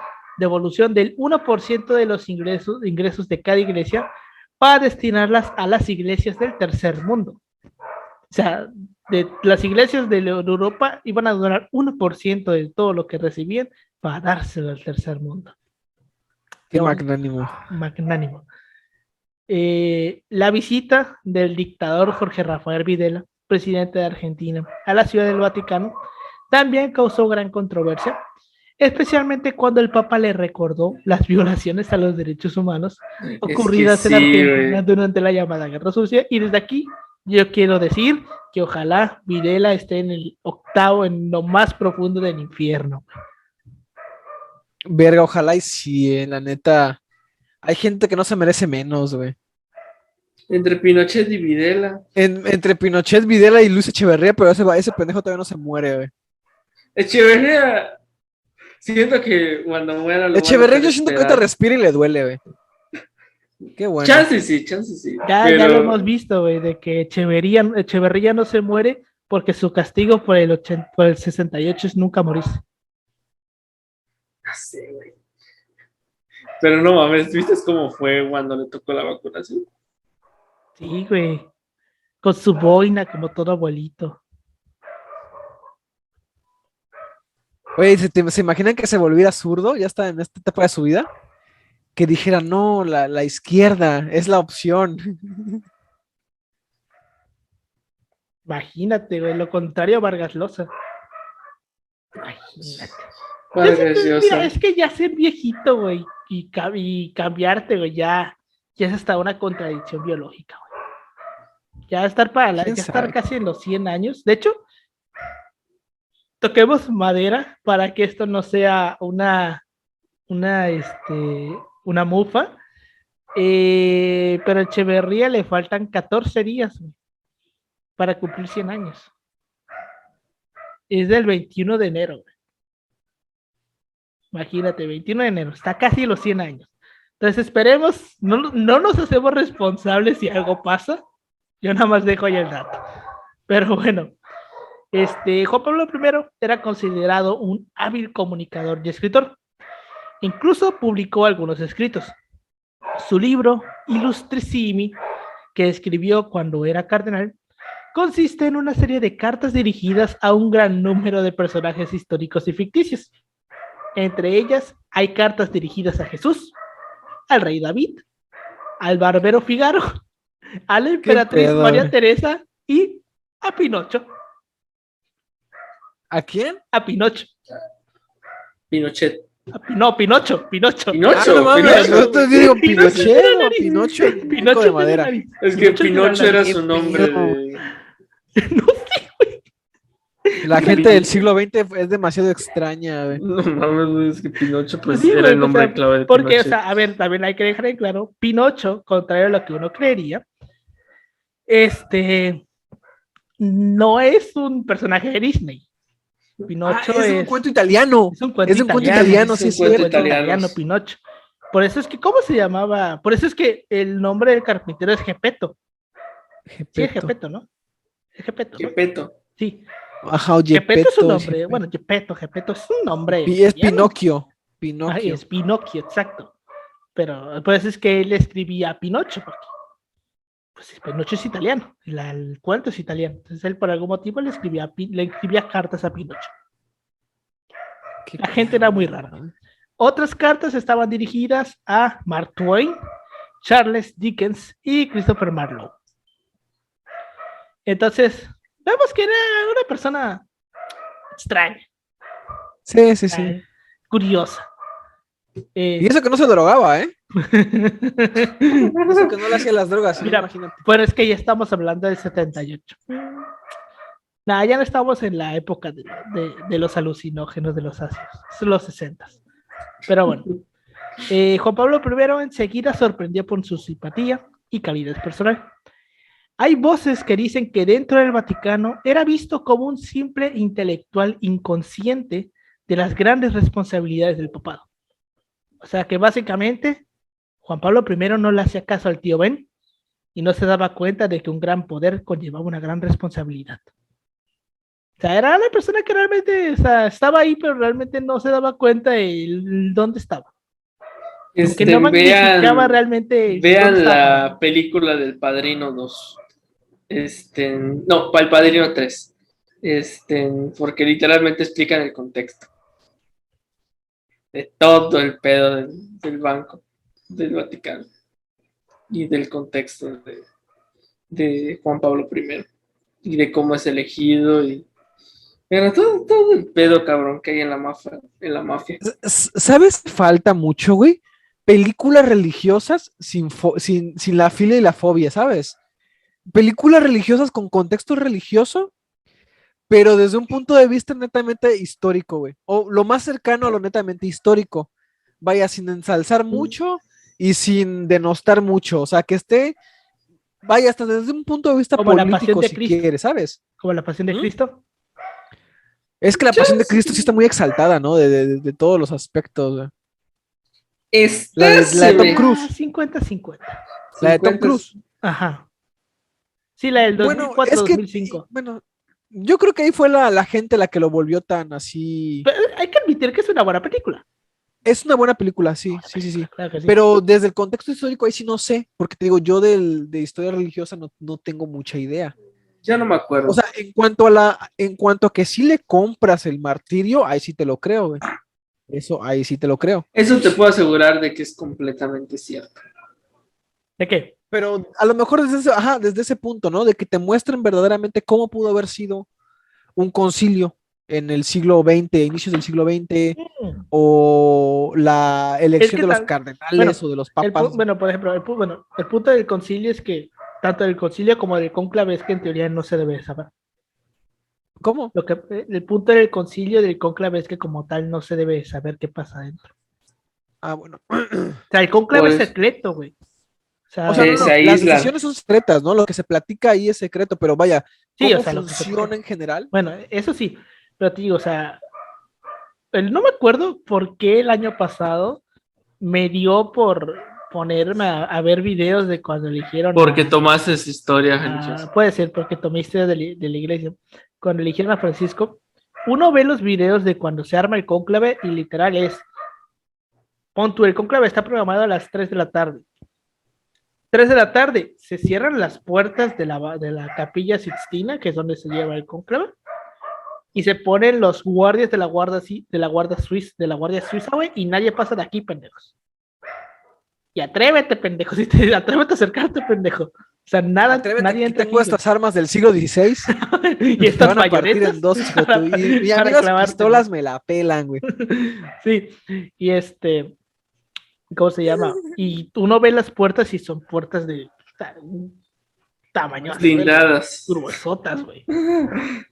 del 1% de los ingresos de cada iglesia para destinarlas a las iglesias del tercer mundo. O sea, de las iglesias de Europa iban a donar 1% de todo lo que recibían para dárselo al tercer mundo. Qué magnánimo. Magnánimo. La visita del dictador Jorge Rafael Videla, presidente de Argentina, a la Ciudad del Vaticano, también causó gran controversia, especialmente cuando el Papa le recordó las violaciones a los derechos humanos ocurridas en Argentina durante la llamada Guerra Sucia. Y desde aquí yo quiero decir que ojalá Videla esté en el octavo, en lo más profundo del infierno. Verga, ojalá y sí, la neta. Hay gente que no se merece menos, güey. Entre Pinochet y Videla. Entre Pinochet, Videla y Luis Echeverría, pero ese pendejo todavía no se muere, güey. Echeverría, siento que cuando muera lo Echeverría van a yo siento que ahorita respira y le duele, güey. Qué bueno. Chance sí. Ya lo hemos visto, güey, de que Echeverría no se muere porque su castigo por el 68 es nunca morirse. No sé, güey. Pero no mames, ¿viste cómo fue cuando le tocó la vacunación? Sí, güey. Con su boina como todo abuelito. Güey, ¿se imaginan que se volviera zurdo? Ya está en esta etapa de su vida. Que dijera, no, la izquierda es la opción. Imagínate, güey. Lo contrario a Vargas Llosa. Imagínate. Mira, es que ya ser viejito, güey, y cambiarte, güey, ya es hasta una contradicción biológica, güey. Ya estar estar casi en los 100 años. De hecho, toquemos madera para que esto no sea una mufa. Pero a Echeverría le faltan 14 días, güey, para cumplir 100 años. Es del 21 de enero, güey. Imagínate, 21 de enero, está casi los 100 años. Entonces esperemos, no nos hacemos responsables si algo pasa. Yo nada más dejo ahí el dato. Pero bueno, Juan Pablo I era considerado un hábil comunicador y escritor. Incluso publicó algunos escritos. Su libro Illustrissimi, que escribió cuando era cardenal, consiste en una serie de cartas dirigidas a un gran número de personajes históricos y ficticios. Entre ellas hay cartas dirigidas a Jesús, al rey David, al barbero Figaro, a la emperatriz María Teresa y a Pinocho. ¿A quién? A Pinocho. Pinochet. Pinocho. No mames, no te digo Pinochet o Pinocho de madera. Es que Pinocho era su nombre. No sé, güey. La gente del siglo XX es demasiado extraña, güey. No mames, güey, es que Pinocho pues era el nombre clave de porque, Pinochet. o sea, a ver, también hay que dejar en claro, Pinocho, contrario a lo que uno creería, no es un personaje de Disney. Pinocho es un cuento italiano. Es un cuento italiano, sí, es un cuento italiano, Pinocho. Por eso es que, ¿cómo se llamaba? Por eso es que el nombre del carpintero es Geppetto. Sí, es Geppetto, ¿no? Es Geppetto, ¿no? Geppetto. Sí. Ajá, Geppetto es un nombre, bueno, Geppetto es un nombre. Es Pinocchio. Es Pinocchio, exacto. Pero por eso es que él escribía Pinocho, porque pues Pinocho es italiano, el cuento es italiano. Entonces él por algún motivo le escribía cartas a Pinocho. La gente era muy rara. Otras cartas estaban dirigidas a Mark Twain, Charles Dickens y Christopher Marlowe. Entonces, vemos que era una persona extraña. Sí. Curiosa. Y eso que no se drogaba, ¿eh? Eso que no le hacía las drogas. Mira, imagínate. Pero es que ya estamos hablando del 78. Nah, ya no estamos en la época de los alucinógenos de los ácidos. Son los 60. Pero bueno. Juan Pablo I enseguida sorprendió por su simpatía y calidez personal. Hay voces que dicen que dentro del Vaticano era visto como un simple intelectual inconsciente de las grandes responsabilidades del papado. O sea que básicamente Juan Pablo I no le hacía caso al tío Ben y no se daba cuenta de que un gran poder conllevaba una gran responsabilidad. O sea, era una persona que realmente, o sea, estaba ahí, pero realmente no se daba cuenta de dónde estaba. Que no magnificaba realmente. Vean la película del Padrino 2. No, para el Padrino 3. Porque literalmente explican el contexto de todo el pedo del banco del Vaticano. y del contexto de Juan Pablo I y de cómo es elegido y pero todo el pedo cabrón que hay en la mafia. ¿Sabes? Falta mucho, güey. Películas religiosas sin la filia y la fobia, ¿sabes? Películas religiosas con contexto religioso, pero desde un punto de vista netamente histórico, güey. O lo más cercano a lo netamente histórico. Vaya, sin ensalzar mucho y sin denostar mucho. O sea, que esté, vaya, hasta desde un punto de vista Como la pasión político, de si Cristo. quieres, ¿sabes? Como la pasión de ¿Mm? Cristo. Es que la Ya pasión de Cristo sí sí. está muy exaltada, ¿no? De todos los aspectos, güey. La Esta de se Tom ve Ah, Cruise. 50-50. La de Tom 50. Cruise. Ajá. Sí, la del Bueno, es que, 2004-2005. bueno, yo creo que ahí fue la gente la que lo volvió tan así. Pero hay que admitir que es una buena película. Es una buena película, sí, sí, sí, sí. Claro que sí. Pero desde el contexto histórico ahí sí no sé, porque te digo, yo de historia religiosa no tengo mucha idea. Ya no me O acuerdo. sea, en cuanto a que sí le compras el martirio, ahí sí te lo creo, güey. Eso, ahí sí te lo creo. Eso te puedo asegurar de que es completamente cierto. ¿De qué? Pero a lo mejor desde ese punto, ¿no? De que te muestren verdaderamente cómo pudo haber sido un concilio en el siglo XX, inicios del siglo XX, Mm. o la Es elección que de los tal. Bueno, cardenales o de los papas. bueno, por ejemplo, el punto del concilio es que tanto del concilio como del cónclave es que en teoría no se debe saber. ¿Cómo? El punto del concilio y del cónclave es que como tal no se debe saber qué pasa adentro. Ah, bueno. O sea, el cónclave es Pues secreto, güey. O O sea, sea, se las aíslan. decisiones son secretas, ¿no? Lo que se platica ahí es secreto, pero vaya, sí, o ¿cómo sea, lo que se funciona puede. en general? Bueno, eso sí, pero te digo, o sea, no me acuerdo por qué el año pasado me dio por ponerme a ver videos de cuando eligieron Porque tomaste esa historia religiosa. puede ser porque tomé historia de la iglesia, cuando eligieron a Francisco, uno ve los videos de cuando se arma el cónclave y literal es, pon tú, el cónclave está programado a las 3 de la tarde. 3 de la tarde, se cierran las puertas de la capilla Sixtina, que es donde se lleva el cónclave, y se ponen los guardias de la Guardia Suiza, güey, y nadie pasa de aquí, pendejos. Y atrévete, pendejo, atrévete a acercarte, pendejo. O sea, Atrévete, nadie aquí entra tengo aquí, güey. estas armas del siglo XVI Y y te estas van a partir en bayonetas dos, hijo para, tú. Y a mí para las clavarte, pistolas güey. me la pelan, güey. Sí, y ¿cómo se llama? Y uno ve las puertas y son puertas de un tamaño así, Blindadas. gruesotas, güey.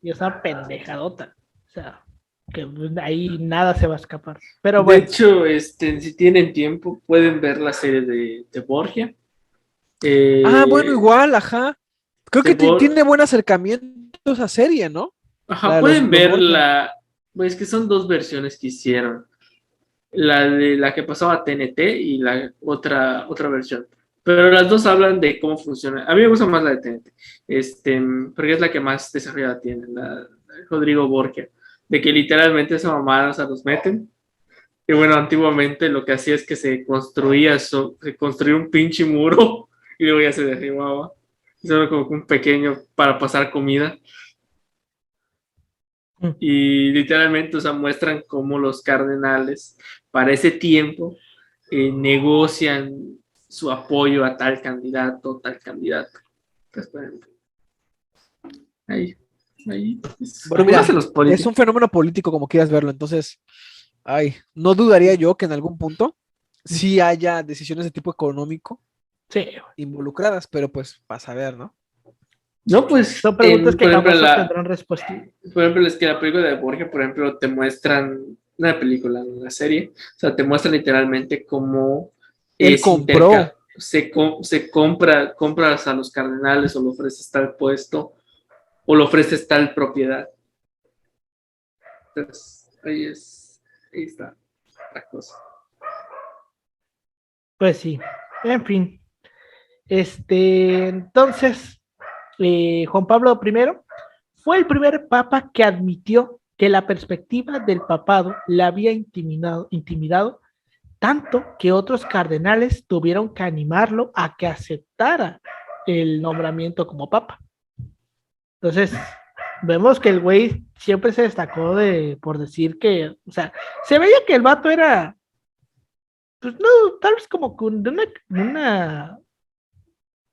Y esa pendejadota. O sea, que ahí nada se va a escapar. Pero De bueno, hecho, si tienen tiempo, pueden ver la serie de Borgia. Ah, bueno, Eh, igual, ajá. Creo de que Bor- tiene buen acercamiento esa serie, ¿no? La Ajá, de pueden los ver Borgia. pues que son dos versiones que hicieron. La de la que pasaba a TNT y la otra versión. Pero las dos hablan de cómo funciona. A mí me gusta más la de TNT, porque es la que más desarrollada tiene, la Rodrigo Borgia, de que literalmente esa mamada se los meten. Y bueno, antiguamente lo que hacía es que se construía un pinche muro y luego ya se derribaba. Eso era como un pequeño para pasar comida. Y literalmente, o sea, muestran cómo los cardenales para ese tiempo negocian su apoyo a tal candidato, tal candidato. Entonces, por ejemplo, ahí, ahí, Bueno, pónganse mira, los es un políticos. fenómeno político como quieras verlo, entonces, ay, no dudaría yo que en algún punto sí haya decisiones de tipo económico sí, involucradas, pero pues para saber, ¿no? No, pues, son preguntas que por ejemplo, jamás obtendrán respuesta. es que la película de Borges, por ejemplo, te muestran, una película, una serie, o sea, te muestra literalmente cómo Él compró. compras a los cardenales o le ofreces tal puesto o le ofreces tal propiedad. Entonces, ahí está la cosa. Pues sí, en fin. Entonces, Juan Pablo I fue el primer papa que admitió que la perspectiva del papado le había intimidado tanto que otros cardenales tuvieron que animarlo a que aceptara el nombramiento como papa. Entonces, vemos que el güey siempre se destacó por decir que, o sea, se veía que el vato era, pues no, tal vez como con una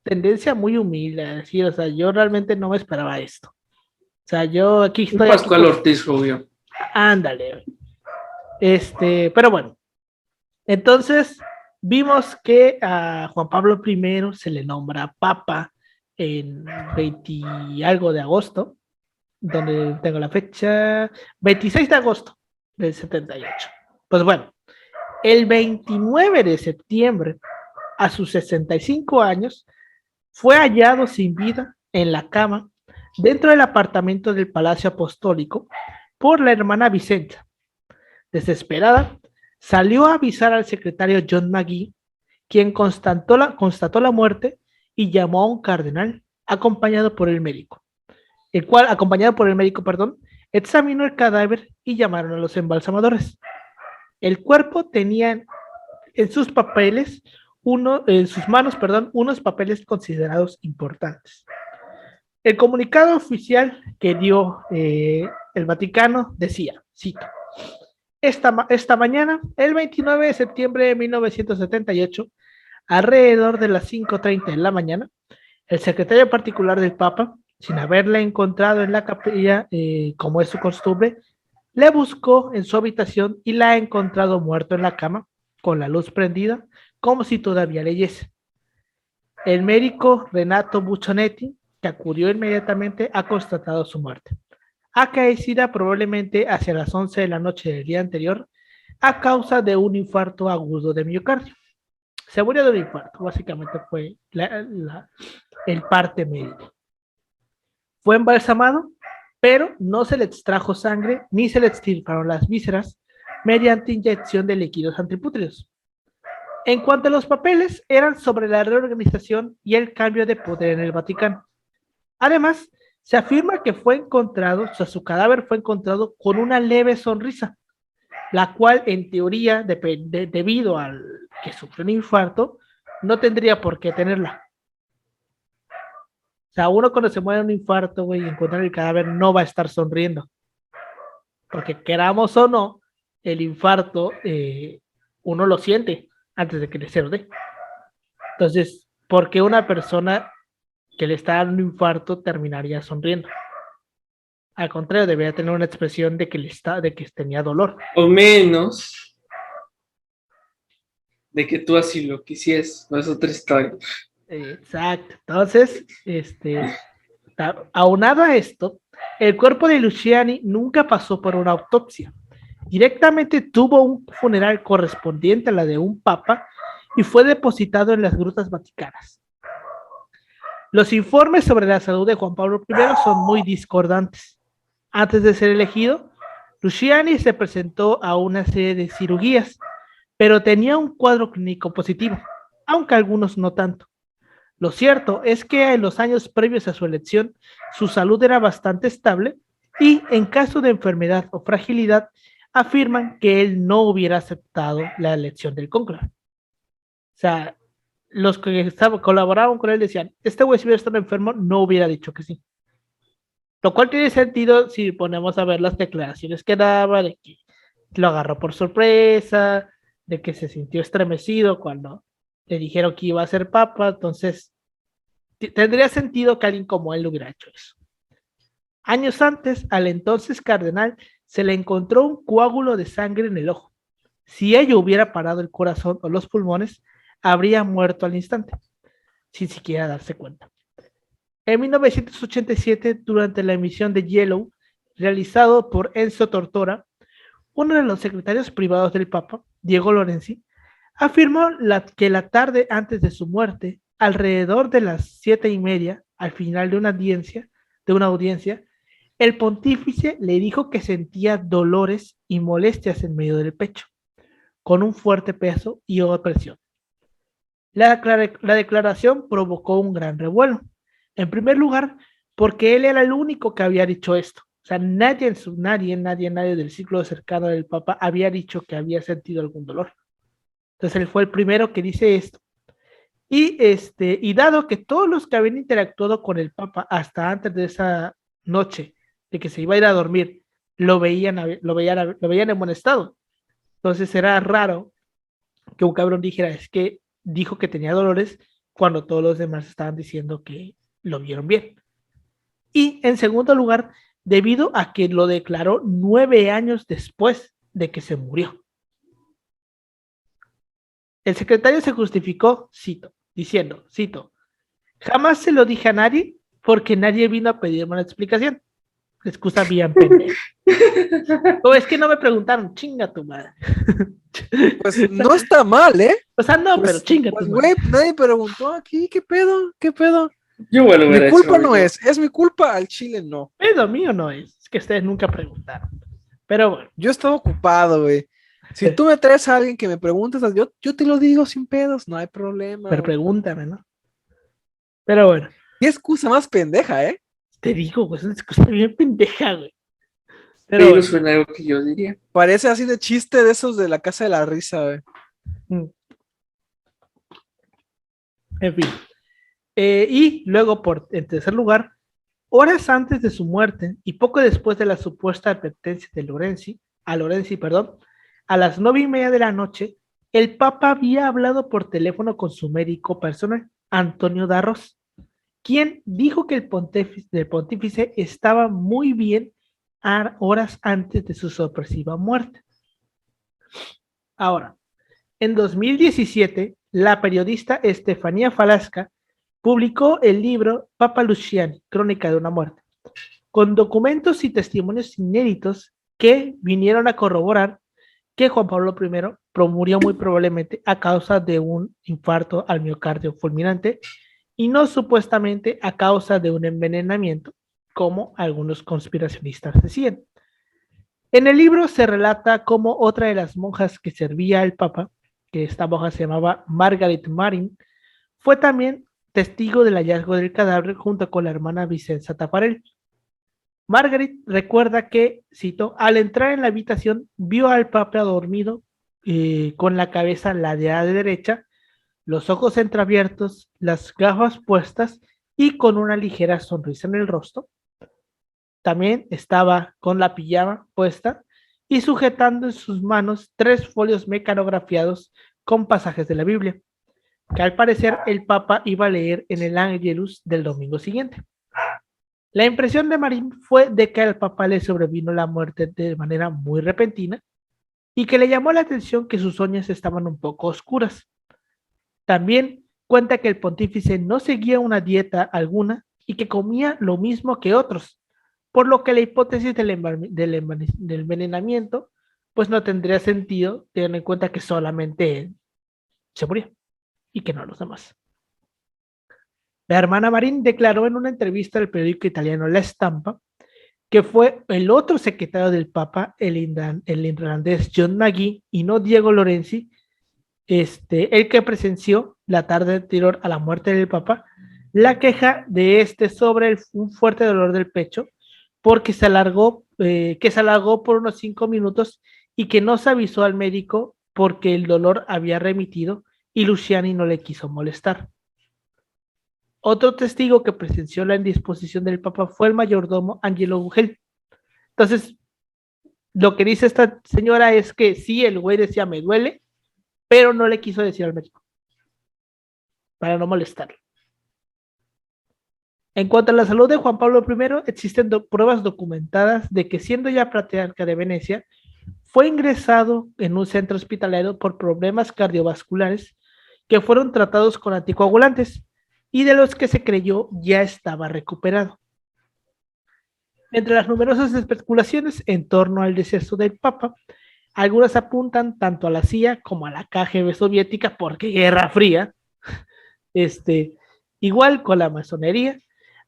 tendencia muy humilde, es decir, o sea, yo realmente no me esperaba esto. O sea, yo aquí Un estoy aquí Pascual Ortiz Rubio. ándale. Pero bueno, entonces vimos que a Juan Pablo I se le nombra papa en 20 y algo de agosto, donde tengo la fecha, 26 de agosto del 78. Pues bueno, el 29 de septiembre, a sus 65 años, fue hallado sin vida en la cama dentro del apartamento del Palacio Apostólico por la hermana Vicenta. Desesperada, salió a avisar al secretario John McGee, quien constató la muerte y llamó a un cardenal acompañado por el médico, perdón, examinó el cadáver y llamaron a los embalsamadores. El cuerpo tenía en sus papeles, en sus manos, perdón, unos papeles considerados importantes. El comunicado oficial que dio el Vaticano decía, cito, esta mañana, el 29 de septiembre de 1978, alrededor de las 5:30 de la mañana, el secretario particular del Papa, sin haberle encontrado en la capilla, como es su costumbre, le buscó en su habitación y la ha encontrado muerto en la cama, con la luz prendida, como si todavía leyese. El médico Renato Buccionetti, que acudió inmediatamente, ha constatado su muerte. Acaecida probablemente hacia las 11 de la noche del día anterior, a causa de un infarto agudo de miocardio. Se murió de un infarto, básicamente fue el parte médico. Fue embalsamado, pero no se le extrajo sangre ni se le extirparon las vísceras mediante inyección de líquidos antipútridos. En cuanto a los papeles, eran sobre la reorganización y el cambio de poder en el Vaticano. Además, se afirma que fue encontrado, o sea, su cadáver fue encontrado con una leve sonrisa, la cual en teoría, debido al que sufrió un infarto, no tendría por qué tenerla. O sea, uno cuando se muere un infarto, güey, y encuentra el cadáver, no va a estar sonriendo. Porque queramos o no, el infarto, uno lo siente antes de que se lo dé. Entonces, ¿por qué una persona que le está dando un infarto terminaría sonriendo? Al contrario, debería tener una expresión de que tenía dolor. O menos de que tú así lo quisieras. No es otra historia. Exacto. Entonces, aunado a esto, el cuerpo de Luciani nunca pasó por una autopsia. Directamente tuvo un funeral correspondiente a la de un papa y fue depositado en las grutas vaticanas. Los informes sobre la salud de Juan Pablo I son muy discordantes. Antes de ser elegido, Luciani se presentó a una serie de cirugías, pero tenía un cuadro clínico positivo, aunque algunos no tanto. Lo cierto es que en los años previos a su elección, su salud era bastante estable y, en caso de enfermedad o fragilidad, afirman que él no hubiera aceptado la elección del cónclave. O sea, los que colaboraban con él decían, este güey si hubiera estado enfermo no hubiera dicho que sí. Lo cual tiene sentido si ponemos a ver las declaraciones que daba, de que lo agarró por sorpresa, de que se sintió estremecido cuando le dijeron que iba a ser papa, entonces tendría sentido que alguien como él hubiera hecho eso. Años antes, al entonces cardenal se le encontró un coágulo de sangre en el ojo. Si ello hubiera parado el corazón o los pulmones, habría muerto al instante, sin siquiera darse cuenta. En 1987, durante la emisión de Yellow, realizado por Enzo Tortora, uno de los secretarios privados del Papa, Diego Lorenzi, afirmó que la tarde antes de su muerte, alrededor de las 7:30, al final de una audiencia, el pontífice le dijo que sentía dolores y molestias en medio del pecho, con un fuerte peso y opresión. La declaración provocó un gran revuelo. En primer lugar, porque él era el único que había dicho esto. O sea, nadie del círculo cercano del Papa había dicho que había sentido algún dolor. Entonces él fue el primero que dice esto. Y dado que todos los que habían interactuado con el Papa hasta antes de esa noche, de que se iba a ir a dormir, lo veían en buen estado. Entonces era raro que un cabrón dijera, es que dijo que tenía dolores cuando todos los demás estaban diciendo que lo vieron bien. Y en segundo lugar, debido a que lo declaró 9 años después de que se murió. El secretario se justificó, cito, jamás se lo dije a nadie porque nadie vino a pedirme una explicación. Excusa bien pendeja. O es que no me preguntaron, chinga tu madre. Pues no está mal, ¿eh? O sea, no, Pues, pero chinga pues, tu madre. güey, nadie preguntó aquí, ¿qué pedo? ¿Qué pedo? Yo igual lo Mi hubiera culpa hecho, no amigo. es mi culpa, al chile no. Pedo mío no es que ustedes nunca preguntaron. Pero bueno. Yo estaba ocupado, güey. Si tú me traes a alguien que me preguntes, yo te lo digo sin pedos, no hay problema, Pero güey. pregúntame, ¿no? Pero bueno, Qué excusa más pendeja, ¿eh? te digo, pues es una excusa bien pendeja, güey. Pero Pero bueno. suena algo que yo diría. Parece así de chiste de esos de la casa de la risa, güey. En fin. Y luego, en tercer lugar, horas antes de su muerte y poco después de la supuesta advertencia de Lorenzi, a las 9:30 de la noche, el Papa había hablado por teléfono con su médico personal, Antonio Darros, quien dijo que el pontífice estaba muy bien horas antes de su sorpresiva muerte. Ahora, en 2017, la periodista Estefanía Falasca publicó el libro Papa Luciani, Crónica de una muerte, con documentos y testimonios inéditos que vinieron a corroborar que Juan Pablo I murió muy probablemente a causa de un infarto al miocardio fulminante y no supuestamente a causa de un envenenamiento, como algunos conspiracionistas decían. En el libro se relata cómo otra de las monjas que servía al Papa, que esta monja se llamaba Margaret Marin, fue también testigo del hallazgo del cadáver junto con la hermana Vicenza Tafarel. Margaret recuerda que, cito, al entrar en la habitación vio al Papa dormido con la cabeza ladeada de derecha, los ojos entreabiertos, las gafas puestas y con una ligera sonrisa en el rostro. También estaba con la pijama puesta y sujetando en sus manos 3 folios mecanografiados con pasajes de la Biblia, que al parecer el Papa iba a leer en el Angelus del domingo siguiente. La impresión de Marín fue de que al Papa le sobrevino la muerte de manera muy repentina y que le llamó la atención que sus uñas estaban un poco oscuras. También cuenta que el pontífice no seguía una dieta alguna y que comía lo mismo que otros, por lo que la hipótesis del envenenamiento pues no tendría sentido teniendo en cuenta que solamente él se murió y que no los demás. La hermana Marín declaró en una entrevista al periódico italiano La Stampa que fue el otro secretario del Papa, el irlandés John Magee y no Diego Lorenzi, el que presenció la tarde anterior a la muerte del Papa, la queja de sobre un fuerte dolor del pecho porque se alargó por unos 5 minutos y que no se avisó al médico porque el dolor había remitido y Luciani no le quiso molestar. Otro testigo que presenció la indisposición del Papa fue el mayordomo Angelo Gugel. Entonces, lo que dice esta señora es que sí, el güey decía me duele, pero no le quiso decir al médico para no molestarlo. En cuanto a la salud de Juan Pablo I, existen pruebas documentadas de que siendo ya patriarca de Venecia, fue ingresado en un centro hospitalario por problemas cardiovasculares que fueron tratados con anticoagulantes y de los que se creyó ya estaba recuperado. Entre las numerosas especulaciones en torno al deceso del Papa, algunas apuntan tanto a la CIA como a la KGB soviética, porque Guerra Fría, igual con la masonería,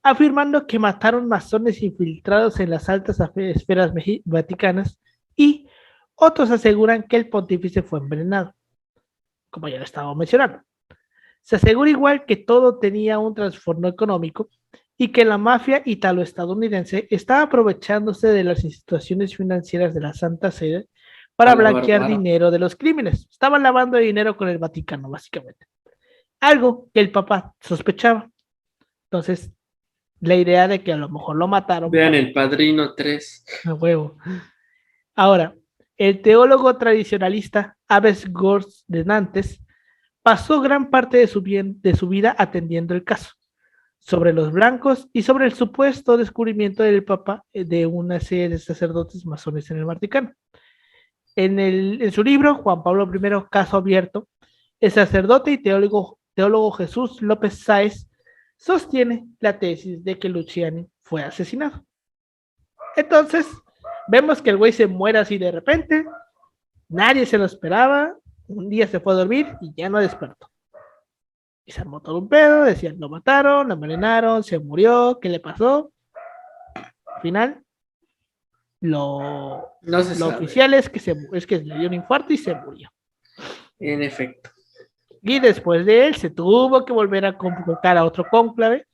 afirmando que mataron masones infiltrados en las altas esferas vaticanas y otros aseguran que el pontífice fue envenenado, como ya lo estaba mencionando. Se asegura igual que todo tenía un trasfondo económico y que la mafia italo-estadounidense estaba aprovechándose de las instituciones financieras de la Santa Sede para blanquear dinero de los crímenes. Estaban lavando dinero con el Vaticano, básicamente. Algo que el Papa sospechaba. Entonces, la idea de que a lo mejor lo mataron. Vean El Padrino 3. A huevo. Ahora, el teólogo tradicionalista Abbes Gors de Nantes pasó gran parte de su vida atendiendo el caso sobre los blancos y sobre el supuesto descubrimiento del Papa de una serie de sacerdotes masones en el Vaticano. En su libro, Juan Pablo I, Caso Abierto, el sacerdote y teólogo Jesús López Sáez sostiene la tesis de que Luciani fue asesinado. Entonces, vemos que el güey se muere así de repente, nadie se lo esperaba, un día se fue a dormir y ya no despertó. Y se armó todo un pedo, decían, lo mataron, lo envenenaron, se murió, ¿qué le pasó? Al final, No se lo sabe. oficial es que le dio un infarto y se murió. En efecto. Y después de él se tuvo que volver a convocar a otro cónclave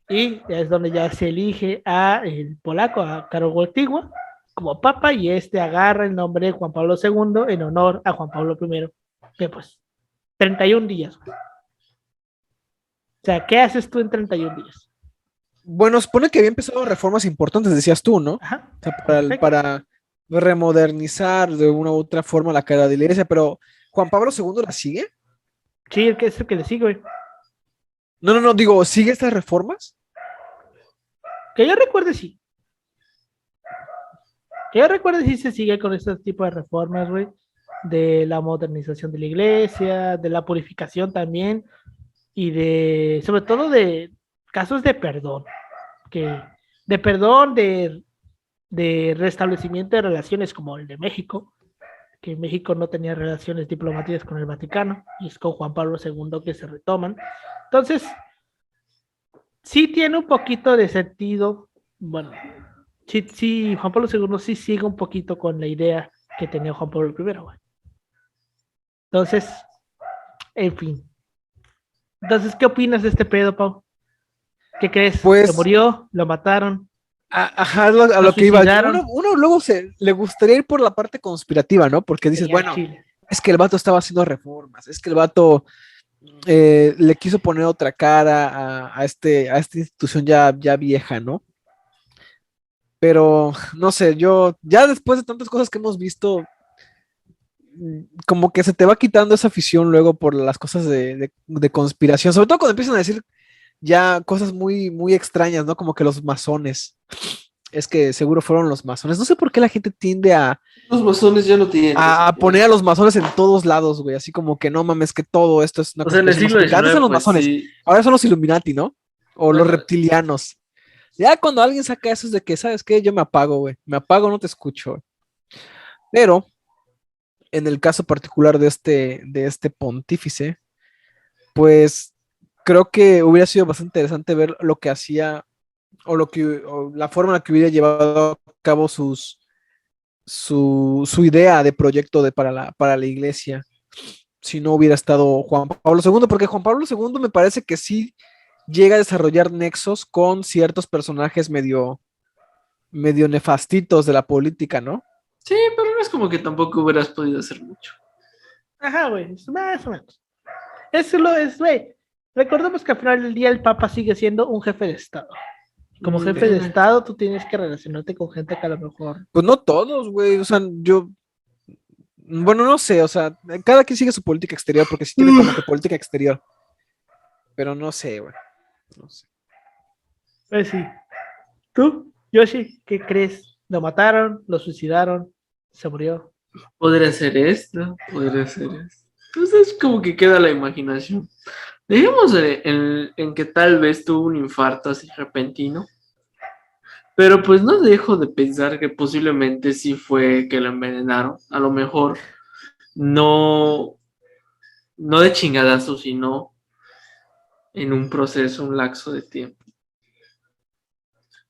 y es donde ya se elige a el polaco, a Karol Wojtyła, como papa y este agarra el nombre de Juan Pablo II en honor a Juan Pablo I, que pues 31 días. O sea, ¿qué haces tú en 31 días? Bueno, supone que había empezado reformas importantes, decías tú, ¿no? Ajá. O sea, para remodernizar de una u otra forma la cara de la iglesia, pero ¿Juan Pablo II la sigue? Sí, es el que le sigue, güey. No, digo, ¿sigue estas reformas? Que yo recuerde, sí. Que yo recuerde, sí se sigue con este tipo de reformas, güey. De la modernización de la iglesia, de la purificación también, y sobre todo de casos de perdón, de perdón, de restablecimiento de relaciones como el de México, que México no tenía relaciones diplomáticas con el Vaticano, y es con Juan Pablo II que se retoman. Entonces, sí tiene un poquito de sentido, bueno, sí, Juan Pablo II sí sigue un poquito con la idea que tenía Juan Pablo I, güey. Entonces, en fin. Entonces, ¿qué opinas de este pedo, Pau? ¿Qué crees? Pues, ¿Se murió? ¿Lo mataron? ajá, a lo que iba. Uno luego le gustaría ir por la parte conspirativa, ¿no? Porque dices, bueno, Chile. es que el vato estaba haciendo reformas, es que el vato le quiso poner otra cara a esta institución ya vieja, ¿no? Pero, no sé, yo, ya después de tantas cosas que hemos visto, como que se te va quitando esa afición luego por las cosas de conspiración, sobre todo cuando empiezan a decir ya cosas muy, muy extrañas, ¿no? Como que los masones. Es que seguro fueron los masones. No sé por qué la gente tiende Los masones ya no tienen. a poner a los masones en todos lados, güey. Así como que no mames, que todo esto es una O sea, en el siglo masónica. Antes XIX, eran los pues masones, sí. ahora son los Illuminati, ¿no? O los Ajá. reptilianos. Ya cuando alguien saca eso es de que, ¿sabes qué? Yo me apago, güey. Me apago, no te escucho, güey. Pero, en el caso particular de este pontífice, pues creo que hubiera sido bastante interesante ver lo que hacía o la forma en la que hubiera llevado a cabo su idea de proyecto para la iglesia si no hubiera estado Juan Pablo II, porque Juan Pablo II me parece que sí llega a desarrollar nexos con ciertos personajes medio nefastitos de la política, ¿no? Sí, pero no es como que tampoco hubieras podido hacer mucho. Ajá, güey, más o menos. Eso lo es, güey. Recordemos que al final del día el Papa sigue siendo un jefe de Estado. Como jefe de Estado, tú tienes que relacionarte con gente que a lo mejor. Pues no todos, güey. O sea, bueno, no sé, o sea, cada quien sigue su política exterior, porque sí tiene como que política exterior. Pero no sé, güey. No sé. Pues sí. ¿Tú, Yoshi, qué crees? ¿Lo mataron? ¿Lo suicidaron? ¿Se murió? Podría ser esto, podría ser esto. Entonces es como que queda la imaginación. Dejemos en que tal vez tuvo un infarto así repentino. Pero pues no dejo de pensar que posiblemente sí fue que lo envenenaron. A lo mejor no, no de chingadazo, sino en un proceso, un lapso de tiempo.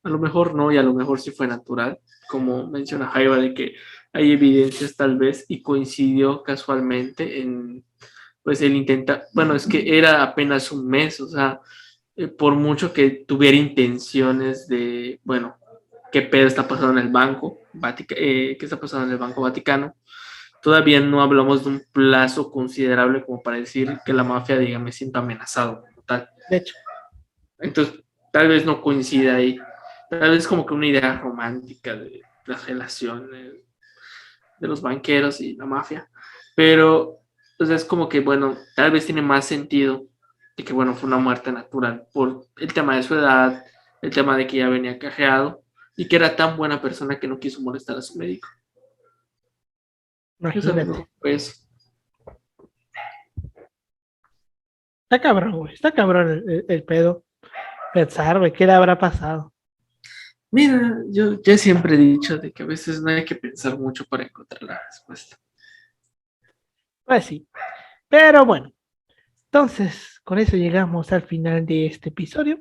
A lo mejor no, y a lo mejor sí fue natural, como menciona Jaiba, de que hay evidencias tal vez y coincidió casualmente en, pues él intenta, bueno, es que era apenas un mes, o sea, por mucho que tuviera intenciones de, bueno, qué pedo está pasando en el banco, qué está pasando en el Banco Vaticano, todavía no hablamos de un plazo considerable como para decir que la mafia diga me siento amenazado como tal. De hecho. Entonces, tal vez no coincida ahí. Tal vez como que una idea romántica de las relaciones de los banqueros y la mafia. Pero Entonces es como que, bueno, tal vez tiene más sentido de que, bueno, fue una muerte natural por el tema de su edad, el tema de que ya venía cajeado y que era tan buena persona que no quiso molestar a su médico. Eso Imagínate. pues, Está cabrón, güey. Está cabrón el pedo. Pensar, güey, ¿qué le habrá pasado? mira, yo siempre he dicho de que a veces no hay que pensar mucho para encontrar la respuesta. Pues sí. Pero bueno, entonces, con eso llegamos al final de este episodio.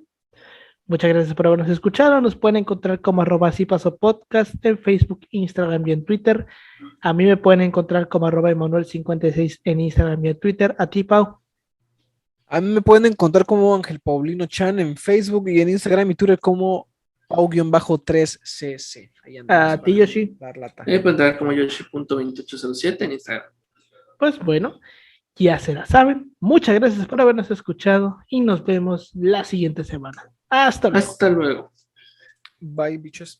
Muchas gracias por habernos escuchado. Nos pueden encontrar como @así_pasó_podcast en Facebook, Instagram y en Twitter. A mí me pueden encontrar como @Emanuel56 en Instagram y en Twitter. A ti, Pau. A mí me pueden encontrar como Ángel Paulino Chan en Facebook y en Instagram y Twitter como Pau-3cc. Ahí andamos A ti, para Yoshi. dar lata. Me pueden entrar como Yoshi.2807 en Instagram. Pues bueno, ya se la saben. Muchas gracias por habernos escuchado y nos vemos la siguiente semana. Hasta luego. Hasta luego. Bye, bichos.